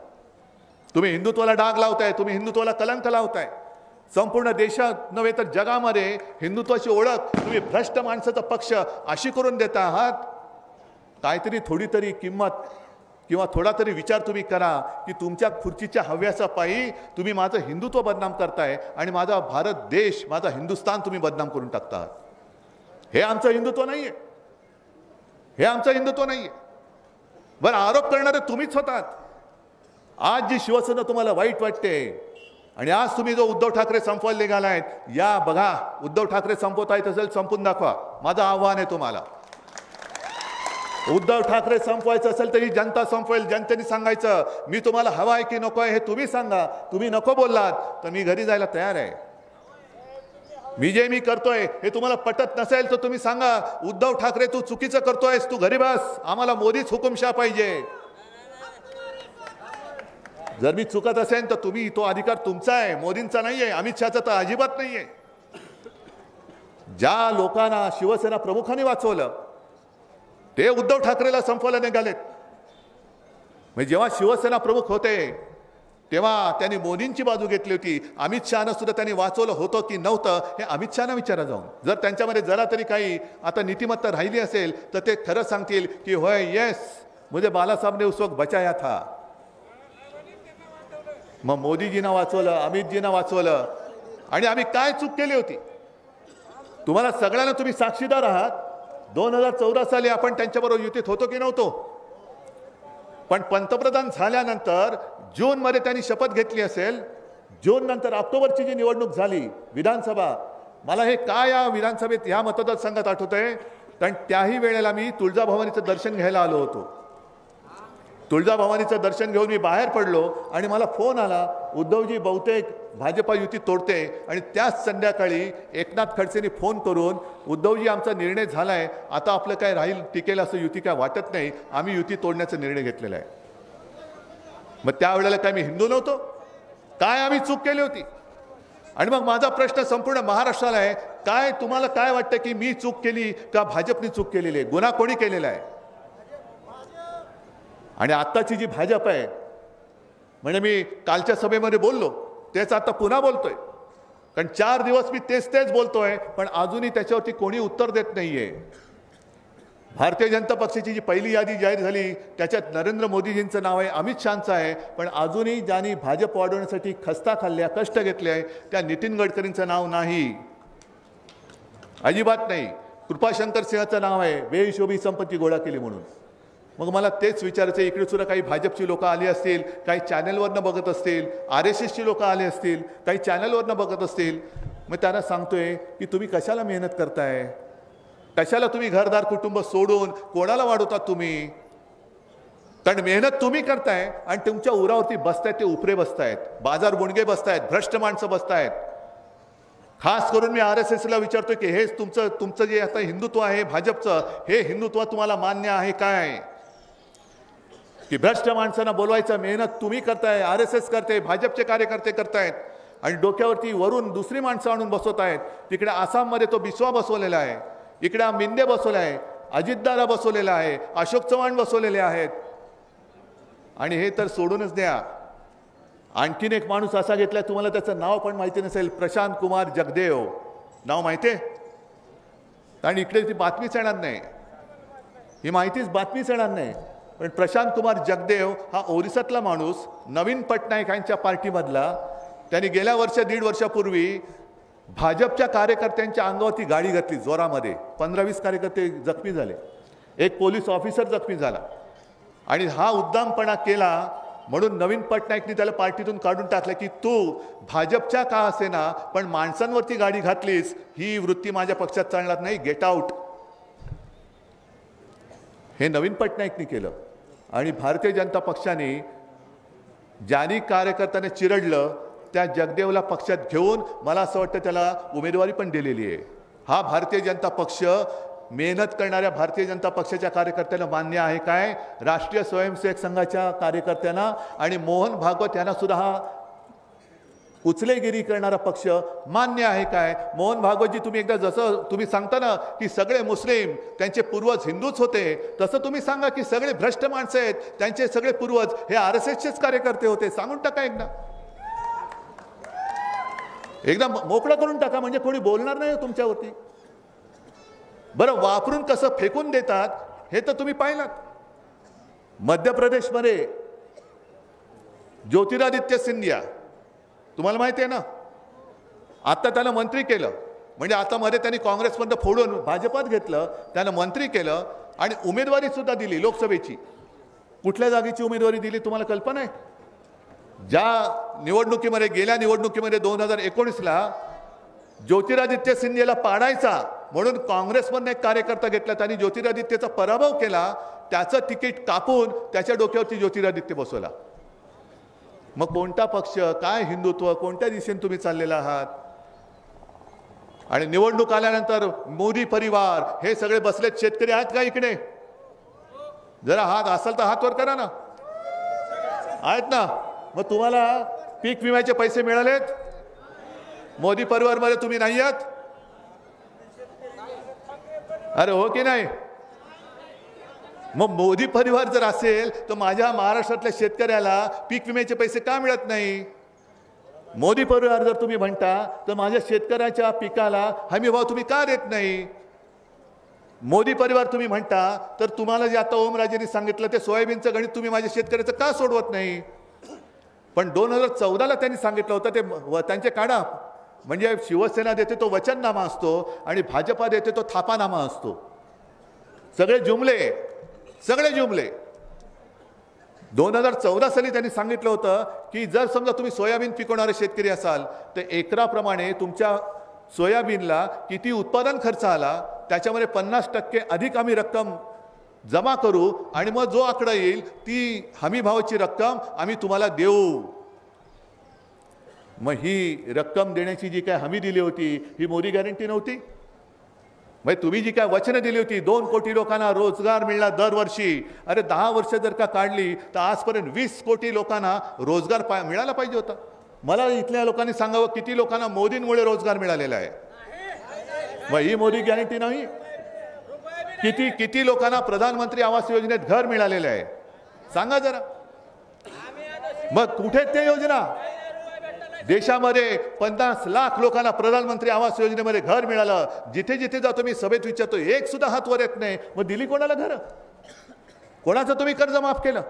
तुम्ही हिंदुत्वाला डाग लावताय, तुम्ही हिंदुत्वाला कलंक लावताय. संपूर्ण देशात नव्हे तर जगामध्ये हिंदुत्वाची ओळख तुम्ही भ्रष्ट माणसाचा पक्ष अशी करून देता आहात. काहीतरी थोडी तरी किंमत किंवा थोडा तरी विचार तुम्ही करा की तुमच्या खुर्चीच्या हव्यासापायी तुम्ही माझं हिंदुत्व बदनाम करताय आणि माझा भारत देश, माझा हिंदुस्थान तुम्ही बदनाम करून टाकता. हे आमचं हिंदुत्व नाहीये, हे आमचं हिंदुत्व नाहीये. बरं, आरोप करणारे तुम्हीच होतात. आज जी शिवसेना तुम्हाला वाईट वाटते आणि आज तुम्ही जो उद्धव ठाकरे संपवायला निघालायत, या बघा उद्धव ठाकरे संपवता येत असेल संपून दाखवा. माझं आव्हान आहे तुम्हाला. उद्धव ठाकरे संपवायचं असेल तरी जनता संपवेल. जनतेने सांगायचं मी तुम्हाला हवा आहे की नको आहे हे तुम्ही सांगा. तुम्ही नको बोललात तर मी घरी जायला तयार आहे. मी करतोय हे तुम्हाला पटत नसेल तर तुम्ही सांगा उद्धव ठाकरे तू चुकीचं करतोयस, तू घरी बस, आम्हाला मोदीच हुकुमशहा पाहिजे. जर मी चुकत असेल तर तुम्ही, तो अधिकार तुमचा आहे, मोदींचा नाहीये, अमित शहाचा तर अजिबात नाहीये. ज्या लोकांना शिवसेना प्रमुखांनी वाचवलं ते उद्धव ठाकरेला संपवायला निघालेत. म्हणजे जेव्हा शिवसेना प्रमुख होते तेव्हा त्यांनी मोदींची बाजू घेतली होती. अमित शहानं सुद्धा त्यांनी वाचवलं होतं की नव्हतं हे अमित शहाना विचारा जाऊन. जर त्यांच्यामध्ये जरा तरी काही आता नीतिमत्ता राहिली असेल तर ते खरं सांगतील की होय, येस, मुझे बाला साहब ने उस वक्त बचाया था. मग मोदीजींना वाचवलं, अमितजींना वाचवलं. आणि आम्ही काय चूक केली होती तुम्हाला सगळ्यांना तुम्ही साक्षीदार आहात. 2014 साली आपण त्यांच्याबरोबर युतीत होतो की नव्हतो. पण पंतप्रधान झाल्यानंतर जूनमध्ये त्यांनी शपथ घेतली असेल. जून नंतर ऑक्टोबरची जी निवडणूक झाली विधानसभा, मला हे काय या विधानसभेत या मतदारसंघात आठवतंय, कारण त्याही वेळेला मी तुळजाभवानीचं दर्शन घ्यायला आलो होतो. तुळजाभवानीचं दर्शन घेऊन मी बाहेर पडलो आणि मला फोन आला, उद्धवजी बहुतेक भाजपा युती तोडते आणि त्याच संध्याकाळी एकनाथ खडसेंनी फोन करून उद्धवजी आमचा निर्णय झालाय, आता आपलं काय राहील टिकेल असं युती काय वाटत नाही, आम्ही युती तोडण्याचा निर्णय घेतलेला आहे. मग त्यावेळेला काय मी हिंदू नव्हतो? काय आम्ही चूक केली होती? आणि मग माझा प्रश्न संपूर्ण महाराष्ट्राला आहे, काय तुम्हाला काय वाटतं की मी चूक केली का भाजपने चूक केलेली आहे? गुन्हा कोणी केलेला आहे? आणि आत्ताची जी भाजप आहे, म्हणजे मी कालच्या सभेमध्ये बोललो तेच आता पुन्हा बोलतोय, कारण 4 दिवस मी तेच बोलतोय, पण अजूनही त्याच्यावरती कोणी उत्तर देत नाहीये. भारतीय जनता पक्षाची जी पहिली यादी जाहीर झाली त्याच्यात नरेंद्र मोदीजींचं नाव आहे, अमित शहांचं आहे, पण अजूनही ज्यांनी भाजप वाढवण्यासाठी खस्ता खाल्ल्या, कष्ट घेतले आहे, त्या नितीन गडकरींचं नाव नाही, अजिबात नाही. कृपाशंकर सिंहाचं नाव आहे, बेहिशोबी संपत्ती गोळा केली म्हणून. मग मला तेच विचारायचं, इकडे सुद्धा काही भाजपची लोक आली असतील, काही चॅनलवरनं बघत असतील, RSSची लोक आली असतील, काही चॅनलवरनं बघत असतील. मग त्यांना सांगतोय की तुम्ही कशाला मेहनत करताय, कशाला तुम्ही घरदार कुटुंब सोडून कोणाला वाढवतात तुम्ही? कारण मेहनत तुम्ही करताय आणि तुमच्या उरावरती बसतायत ते उपरे बसतायत, बाजार बुणगे बसतायत, भ्रष्ट माणसं बसतायत. खास करून मी RSSला विचारतोय की हेच तुमचं जे आता हिंदुत्व आहे भाजपचं, हे हिंदुत्व तुम्हाला मान्य आहे काय? की भ्रष्ट माणसांना बोलवायचं मेहनत तुम्ही करताय, RSS करते, भाजपचे कार्यकर्ते करतायत आणि डोक्यावरती वरून दुसरी माणसं आणून बसवत आहेत. तिकडे आसाममध्ये तो बिस्वा बसवलेला आहे, इकडे मिंदे बसवले आहे, अजितदादा बसवलेला आहे, अशोक चव्हाण बसवलेले आहेत. आणि हे तर सोडूनच द्या, आणखीन एक माणूस असा घेतलाय, तुम्हाला त्याचं नाव पण माहिती नसेल, प्रशांत कुमार जगदेव. नाव माहिती आहे? आणि इकडे ती बातमीच येणार नाही, ही माहितीच बातमीच येणार नाही. पण प्रशांत कुमार जगदेव हा ओरिसातला माणूस, नवीन पटनायक यांच्या पार्टीमधला. त्यांनी गेल्या 1.5 वर्षापूर्वी भाजपच्या कार्यकर्त्यांच्या अंगावरती गाडी घातली जोरामध्ये, 15-20 कार्यकर्ते जखमी झाले, एक पोलीस ऑफिसर जखमी झाला. आणि हा उद्दामपणा केला म्हणून नवीन पटनायकनी त्याला पार्टीतून काढून टाकलं की तू भाजपच्या का असेना पण माणसांवरती गाडी घातलीस, ही वृत्ती माझ्या पक्षात चालणार नाही, गेट आउट. हे नवीन पटनायकनी केलं. आणि भारतीय जनता पक्षाने ज्यांनी कार्यकर्त्याने चिरडलं त्या जगदेवला पक्षात घेऊन मला असं वाटतं त्याला उमेदवारी पण दिलेली आहे. हा भारतीय जनता पक्ष मेहनत करणाऱ्या भारतीय जनता पक्षाच्या कार्यकर्त्यांना मान्य आहे काय? राष्ट्रीय स्वयंसेवक संघाच्या कार्यकर्त्यांना आणि मोहन भागवत यांना सुद्धा हा उचलेगिरी करणारा पक्ष मान्य आहे काय? मोहन भागवतजी, तुम्ही एकदा जसं तुम्ही सांगता ना की सगळे मुस्लिम त्यांचे पूर्वज हिंदूच होते, तसं तुम्ही सांगा की सगळे भ्रष्ट माणसं आहेत त्यांचे सगळे पूर्वज हे RSSचेच कार्यकर्ते होते. सांगून टाका एकदा मोकळं करून टाका, म्हणजे कोणी बोलणार नाही तुमच्यावरती. बरं, वापरून कसं फेकून देतात हे तर तुम्ही पाहिलात. मध्य प्रदेशमध्ये ज्योतिरादित्य सिंधिया तुम्हाला माहिती आहे ना, आता त्याला मंत्री केलं, म्हणजे आता मध्ये त्यांनी काँग्रेसमधनं फोडून भाजपात घेतलं, त्यानं मंत्री केलं आणि उमेदवारी सुद्धा दिली लोकसभेची. कुठल्या जागेची उमेदवारी दिली तुम्हाला कल्पना आहे? ज्या निवडणुकीमध्ये गेल्या निवडणुकीमध्ये 2019ला ज्योतिरादित्य सिंधियाला पाडायचा म्हणून काँग्रेसमधनं एक कार्यकर्ता घेतला, त्यांनी ज्योतिरादित्यचा पराभव केला, त्याचं तिकीट कापून त्याच्या डोक्यावरती ज्योतिरादित्य बसवला. मग कोणता पक्ष, काय हिंदुत्व, कोणत्या दिशेने तुम्ही चाललेला आहात? आणि निवडणूक आल्यानंतर मोदी परिवार हे सगळे बसलेत. शेतकरी आहेत का इकडे? जरा हात असेल तर हात वर करा ना. आहेत ना? मग तुम्हाला पीक विम्याचे पैसे मिळालेत? मोदी परिवारमध्ये तुम्ही नाही आहात? अरे हो की नाही? मग मोदी परिवार जर असेल तर माझ्या महाराष्ट्रातल्या शेतकऱ्याला पीक विम्याचे पैसे का मिळत नाही? मोदी परिवार जर तुम्ही म्हणता तर माझ्या शेतकऱ्याच्या पिकाला हमी भाव तुम्ही का देत नाही? मोदी परिवार तुम्ही म्हणता तर तुम्हाला जे आता ओमराजेंनी सांगितलं ते सोयाबीनचं गणित तुम्ही माझ्या शेतकऱ्याचं का सोडवत नाही? पण 2014ला त्यांनी सांगितलं होतं ते त्यांचे काढा, म्हणजे शिवसेना देते तो वचननामा असतो आणि भाजपा देते तो थापानामा असतो. सगळे जुमले. 2014 साली त्यांनी सांगितलं होतं की जर समजा तुम्ही सोयाबीन पिकवणारे शेतकरी असाल तर एकराप्रमाणे तुमच्या सोयाबीनला किती उत्पादन खर्च आला त्याच्यामध्ये 50% अधिक आम्ही रक्कम जमा करू आणि मग जो आकडा येईल ती हमी भावाची रक्कम आम्ही तुम्हाला देऊ. मग ही रक्कम देण्याची जी काय हमी दिली होती ही मोदी गॅरंटी नव्हती? मग तुम्ही जी काय वचनं दिली होती 2 कोटी लोकांना रोजगार मिळणार दरवर्षी, अरे 10 वर्ष जर का काढली तर आजपर्यंत 20 कोटी लोकांना रोजगार मिळाला पाहिजे होता. मला इथल्या लोकांनी सांगावं किती लोकांना मोदींमुळे रोजगार मिळालेला आहे. मग ही मोदी गॅरंटी नाही? किती लोकांना प्रधानमंत्री आवास योजनेत घर मिळालेलं आहे सांगा जरा. मग कुठे ते योजना? देशामध्ये 50 लाख लोकांना प्रधानमंत्री आवास योजनेमध्ये घर मिळालं. जिथे जिथे जातो मी सभेत विचारतो, एक सुद्धा हात वर येत नाही. मग दिली कोणाला घर? कोणाचं तुम्ही कर्ज माफ केलं?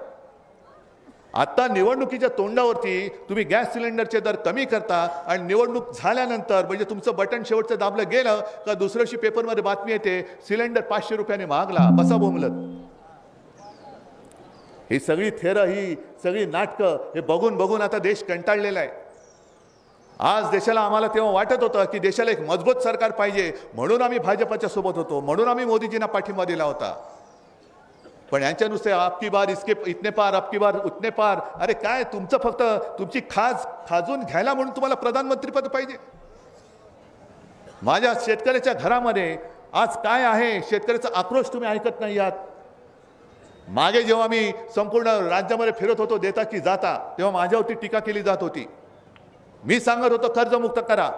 आता निवडणुकीच्या तोंडावरती तुम्ही गॅस सिलेंडरचे दर कमी करता आणि निवडणूक झाल्यानंतर म्हणजे तुमचं बटन शेवटचं दाबलं गेलं का दुसऱ्या दिवशी पेपरमध्ये बातमी येते सिलेंडर 500 रुपयाने महागला. बसा बोंबलत. ही सगळी ही सगळी नाटकं हे बघून बघून आता देश कंटाळलेला आहे. आज देशाला आम्हाला तेव्हा वाटत होतं की देशाला एक मजबूत सरकार पाहिजे, म्हणून आम्ही भाजपच्या सोबत होतो, म्हणून आम्ही मोदीजींना पाठिंबा दिला होता. पण यांच्या नुसते आपकी बार इसके इतने पार, आपकी बार उतने पार. अरे काय तुमचं फक्त तुमची खाजून घ्यायला म्हणून तुम्हाला प्रधानमंत्रीपद पाहिजे? माझ्या शेतकऱ्याच्या घरामध्ये आज काय आहे शेतकऱ्याचा आक्रोश तुम्ही ऐकत नाही आहात. मागे जेव्हा मी संपूर्ण राज्यामध्ये फिरत होतो देता की जाता, तेव्हा माझ्यावरती टीका केली जात होती. मी सांगत होतो कर्जमुक्त करा,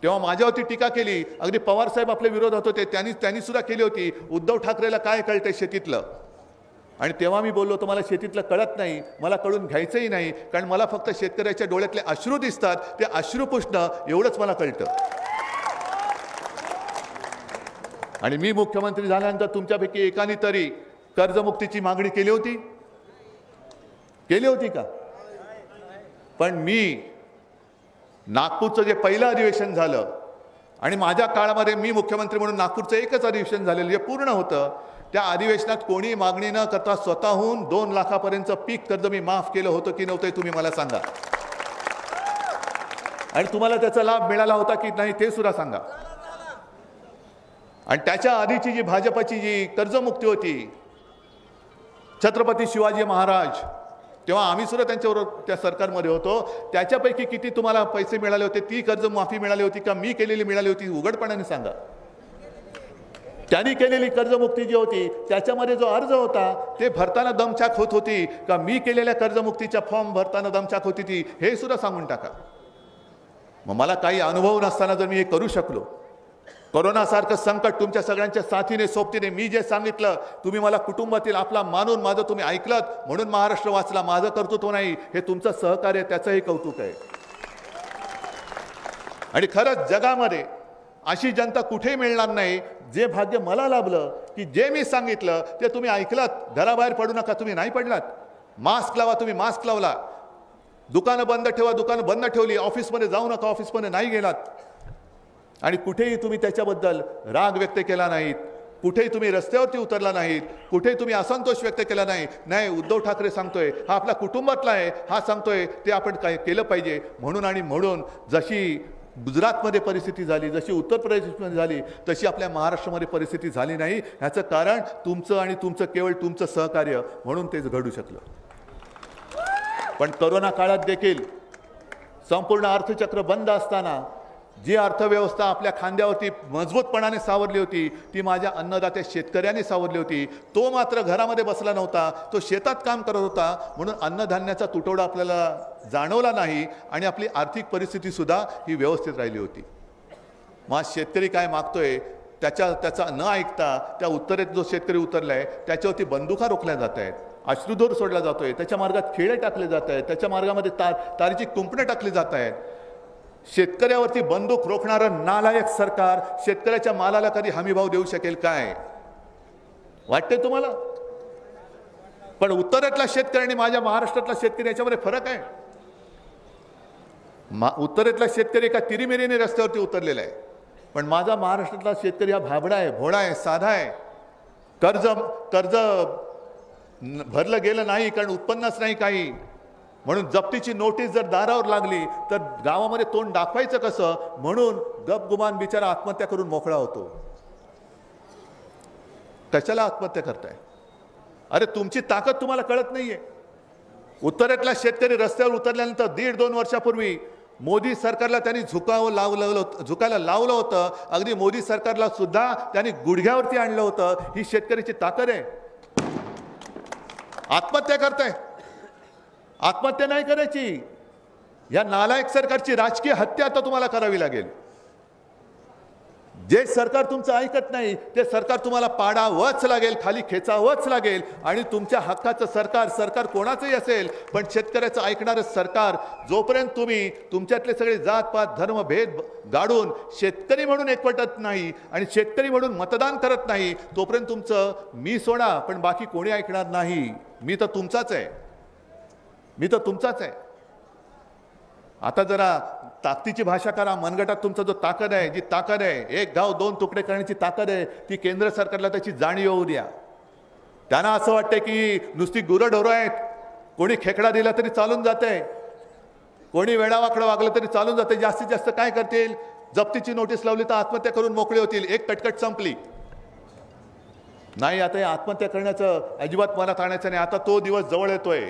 तेव्हा माझ्यावरती टीका केली. अगदी पवार साहेब आपल्या विरोधात होते, त्यांनी सुद्धा केली होती. उद्धव ठाकरेला काय कळतंय शेतीतलं? आणि तेव्हा मी बोललो मला शेतीतलं कळत नाही, मला कळून घ्यायचंही नाही, कारण मला फक्त शेतकऱ्याच्या डोळ्यातले अश्रू दिसतात, ते अश्रू पुसणं एवढंच मला कळतं. आणि मी मुख्यमंत्री झाल्यानंतर तुमच्यापैकी एकाने तरी कर्जमुक्तीची मागणी केली होती का? पण मी नागपूरचं जे पहिलं अधिवेशन झालं आणि माझ्या काळामध्ये मी मुख्यमंत्री म्हणून नागपूरचं एकच अधिवेशन झालेलं जे पूर्ण होतं, त्या अधिवेशनात कोणी मागणी न करता स्वतःहून 2 लाखापर्यंतचं पीक कर्ज मी माफ केलं होतं की नव्हतं तुम्ही मला सांगा. आणि तुम्हाला त्याचा लाभ मिळाला होता की नाही ते सुद्धा सांगा. आणि त्याच्या आधीची जी भाजपची जी कर्जमुक्ती होती छत्रपती शिवाजी महाराज, तेव्हा आम्ही सुद्धा त्यांच्याबरोबर त्या सरकारमध्ये होतो, त्याच्यापैकी किती तुम्हाला पैसे मिळाले होते? ती कर्ज माफी मिळाली होती का मी केलेली मिळाली होती? उघडपणाने सांगा. त्यांनी केलेली कर्जमुक्ती जी होती त्याच्यामध्ये जो अर्ज होता ते भरताना दमछाक होत होती का मी केलेल्या कर्जमुक्तीच्या फॉर्म भरताना दमछाक होती ती? हे सुद्धा सांगून टाका. मग मला काही अनुभव नसताना जर मी हे करू शकलो, कोरोनासारखं संकट तुमच्या सगळ्यांच्या साथीने सोबतीने मी जे सांगितलं तुम्ही मला कुटुंबातील आपला मानून माझं तुम्ही ऐकलत, म्हणून महाराष्ट्र वाचला. माझं कर्तृत्व नाही, हे तुमचं सहकार्य, त्याचंही कौतुक आहे. आणि खरंच जगामध्ये अशी जनता कुठेही मिळणार नाही जे भाग्य मला लाभलं की जे मी सांगितलं ते तुम्ही ऐकलत. घराबाहेर पडू नका, तुम्ही नाही पडलात. मास्क लावा, तुम्ही मास्क लावला. दुकानं बंद ठेवा, दुकानं बंद ठेवली. ऑफिसमध्ये जाऊ नका, ऑफिसमध्ये नाही गेलात. आणि कुठेही तुम्ही त्याच्याबद्दल राग व्यक्त केला नाहीत, कुठेही तुम्ही रस्त्यावरती उतरला नाहीत, कुठेही तुम्ही असंतोष व्यक्त केला नाही. उद्धव ठाकरे सांगतोय हा आपला कुटुंबातला आहे, हा सांगतोय ते आपण काय केलं पाहिजे म्हणून जशी गुजरातमध्ये परिस्थिती झाली, जशी उत्तर प्रदेशमध्ये झाली, तशी आपल्या महाराष्ट्रामध्ये परिस्थिती झाली नाही. ह्याचं कारण तुमचं आणि केवळ तुमचं सहकार्य, म्हणून ते घडू शकलं. पण कोरोना काळात देखील संपूर्ण अर्थचक्र बंद असताना जी अर्थव्यवस्था आपल्या खांद्यावरती मजबूतपणाने सावरली होती ती माझ्या अन्नदात्या शेतकऱ्यांनी सावरली होती. तो मात्र घरामध्ये बसला नव्हता, तो शेतात काम करत होता. म्हणून अन्नधान्याचा तुटवडा आपल्याला जाणवला नाही आणि आपली आर्थिक परिस्थिती सुद्धा ही व्यवस्थित राहिली होती. मग शेतकरी काय मागतोय त्याचा न ऐकता त्या उत्तरेत जो शेतकरी उतरलाय त्याच्यावरती बंदुका रोखल्या जात आहेत, अश्रुधूर सोडला जातोय, त्याच्या मार्गात खेळे टाकले जात आहेत, त्याच्या मार्गामध्ये तारीची कुंपणे टाकली जात आहेत. शेतकऱ्यावरती बंदूक रोखणारं नालायक सरकार शेतकऱ्याच्या मालाला कधी हमीभाव देऊ शकेल काय वाटते तुम्हाला? पण उत्तरेतला शेतकरी आणि माझ्या महाराष्ट्रातला शेतकरी याच्यामध्ये फरक आहे. उत्तरेतला शेतकरी एका तिरीमिरीने रस्त्यावरती उतरलेला आहे, पण माझा महाराष्ट्रातला शेतकरी हा भाबडा आहे, भोळा आहे, साधा आहे. कर्ज भरलं गेलं नाही कारण उत्पन्नच नाही काही, म्हणून जप्तीची नोटीस जर दारावर लागली तर गावामध्ये तोंड दाखवायचं कसं, म्हणून गपगुमान बिचारा आत्महत्या करून मोकळा होतो. कशाला आत्महत्या करताय? अरे तुमची ताकद तुम्हाला कळत नाहीये. उत्तरेतला शेतकरी रस्त्यावर उतरल्यानंतर 1.5-2 वर्षापूर्वी मोदी सरकारला त्यांनी झुकायला लावलं होतं. अगदी मोदी सरकारला सुद्धा त्यांनी गुडघ्यावरती आणलं होतं. ही शेतकऱ्याची ताकद आहे. आत्महत्या करताय, आत्महत्या नाही करायची. या नालायक सरकारची राजकीय हत्या आता तुम्हाला करावी लागेल. जे सरकार तुमचं ऐकत नाही ते सरकार तुम्हाला पाडावंच लागेल, खाली खेचावंच लागेल. आणि तुमच्या हक्काचं सरकार कोणाचंही असेल, पण शेतकऱ्याचं ऐकणारं सरकार, जोपर्यंत तुम्ही तुमच्यातले सगळे जातपात धर्मभेद गाडून शेतकरी म्हणून एकवटत नाही आणि शेतकरी म्हणून मतदान करत नाही, तोपर्यंत तुमचं मी सोडा पण बाकी कोणी ऐकणार नाही. मी तर तुमचाच आहे, मी तर तुमचाच आहे. आता जरा ताकदीची भाषा करा. मनगटात तुमचा जो ताकद आहे, जी ताकद आहे, एक गाव 2 तुकडे करण्याची ताकद आहे, ती केंद्र सरकारला त्याची जाणीव होऊ द्या. त्यांना असं वाटतंय की नुसती गुरंढोरं आहेत, कोणी खेकडा दिला तरी चालून जाते, कोणी वेडावाकडं वागलं तरी चालून जाते. जास्तीत जास्त काय करतील, जप्तीची नोटीस लावली तर आत्महत्या करून मोकळे होतील. एक कटकट संपली. नाही, आता हे आत्महत्या करण्याचं अजिबात मनात आणायचं नाही. आता तो दिवस जवळ येतोय.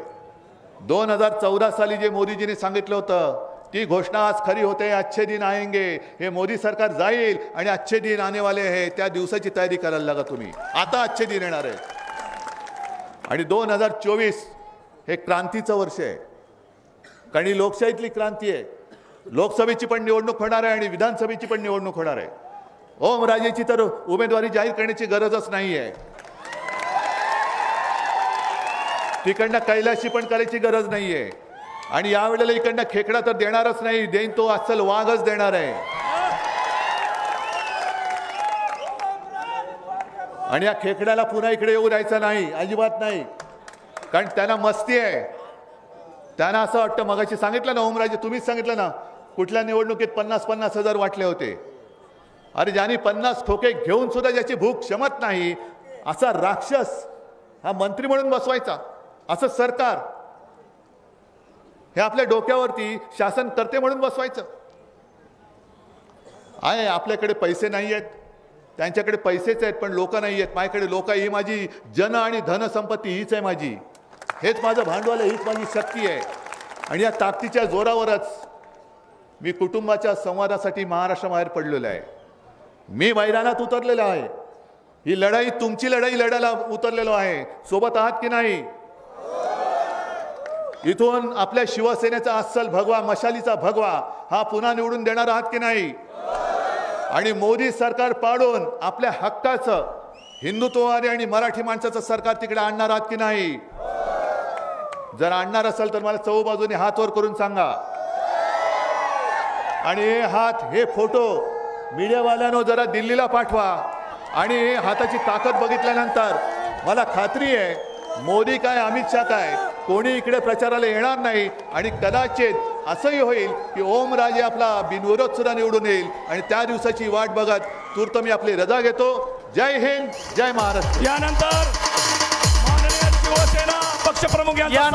2014 साली जे मोदीजींनी सांगितलं होतं ती घोषणा आज खरी होते. अच्छे दिन आएंगे. हे मोदी सरकार जाईल आणि अच्छे दिन आने वाले आहे. त्या दिवसाची तयारी करायला लागा तुम्ही. आता अच्छे दिन येणार आहे. आणि 2024 हे क्रांतीचं वर्ष आहे, कारण ही लोकशाहीतली क्रांती आहे. लोकसभेची पण निवडणूक होणार आहे आणि विधानसभेची पण निवडणूक होणार आहे. ओमराजेची तर उमेदवारी जाहीर करण्याची गरजच नाही आहे. तिकडनं कैलाशी पण करायची गरज नाहीये. आणि यावेळेला इकडनं खेकडा तर देणारच नाही, देईन तो अस्सल वाघच देणार आहे. आणि या खेकड्याला पुन्हा इकडे येऊ द्यायचं नाही, अजिबात नाही. कारण त्यांना मस्ती आहे. त्यांना असं वाटतं, मगाशी सांगितलं ना ओमराजे, तुम्हीच सांगितलं ना, कुठल्या निवडणुकीत 50-50 हजार वाटले होते. अरे ज्यांनी 50 खोके घेऊन सुद्धा ज्याची भूक क्षमत नाही, असा राक्षस हा मंत्री म्हणून बसवायचा. असं सरकार हे आपल्या डोक्यावरती शासन करते म्हणून बसवायचं आहे. आपल्याकडे पैसे नाही आहेत, त्यांच्याकडे पैसेच आहेत पण लोक नाही आहेत. माझ्याकडे लोक, ही माझी जन आणि धनसंपत्ती हीच आहे माझी. हेच माझं भांडवल आहे, हीच माझी शक्ती आहे. आणि या ताकदीच्या जोरावरच मी कुटुंबाच्या संवादासाठी महाराष्ट्राबाहेर पडलेलो आहे. मी मैदानात उतरलेलो आहे. ही लढाई तुमची लढाई लढायला उतरलेलो आहे. सोबत आहात की नाही? इथून आपल्या शिवसेनेचा अस्सल भगवा, मशालीचा भगवा हा पुन्हा निवडून देणार आहात की नाही? आणि मोदी सरकार पाडून आपल्या हक्काचं हिंदुत्ववादी आणि मराठी माणसाचं सरकार तिकडे आणणार आहात की नाही? जर आणणार असेल तर मला चहूबाजूने हात वर करून सांगा. आणि हे हात, हे फोटो मीडियावाल्यांनो जरा दिल्लीला पाठवा. आणि हे हाताची ताकद बघितल्यानंतर मला खात्री आहे मोदी काय अमित शहा काय कोणी इकडे प्रचाराला येणार नाही. आणि कदाचित असंही होईल की ओमराजे आपला बिनविरोध सुद्धा निवडून येईल. आणि त्या दिवसाची वाट बघत तूर्त मी आपली रजा घेतो. जय हिंद, जय महाराष्ट्र. यानंतर माननीय शिवसेना पक्षप्रमुख यांचा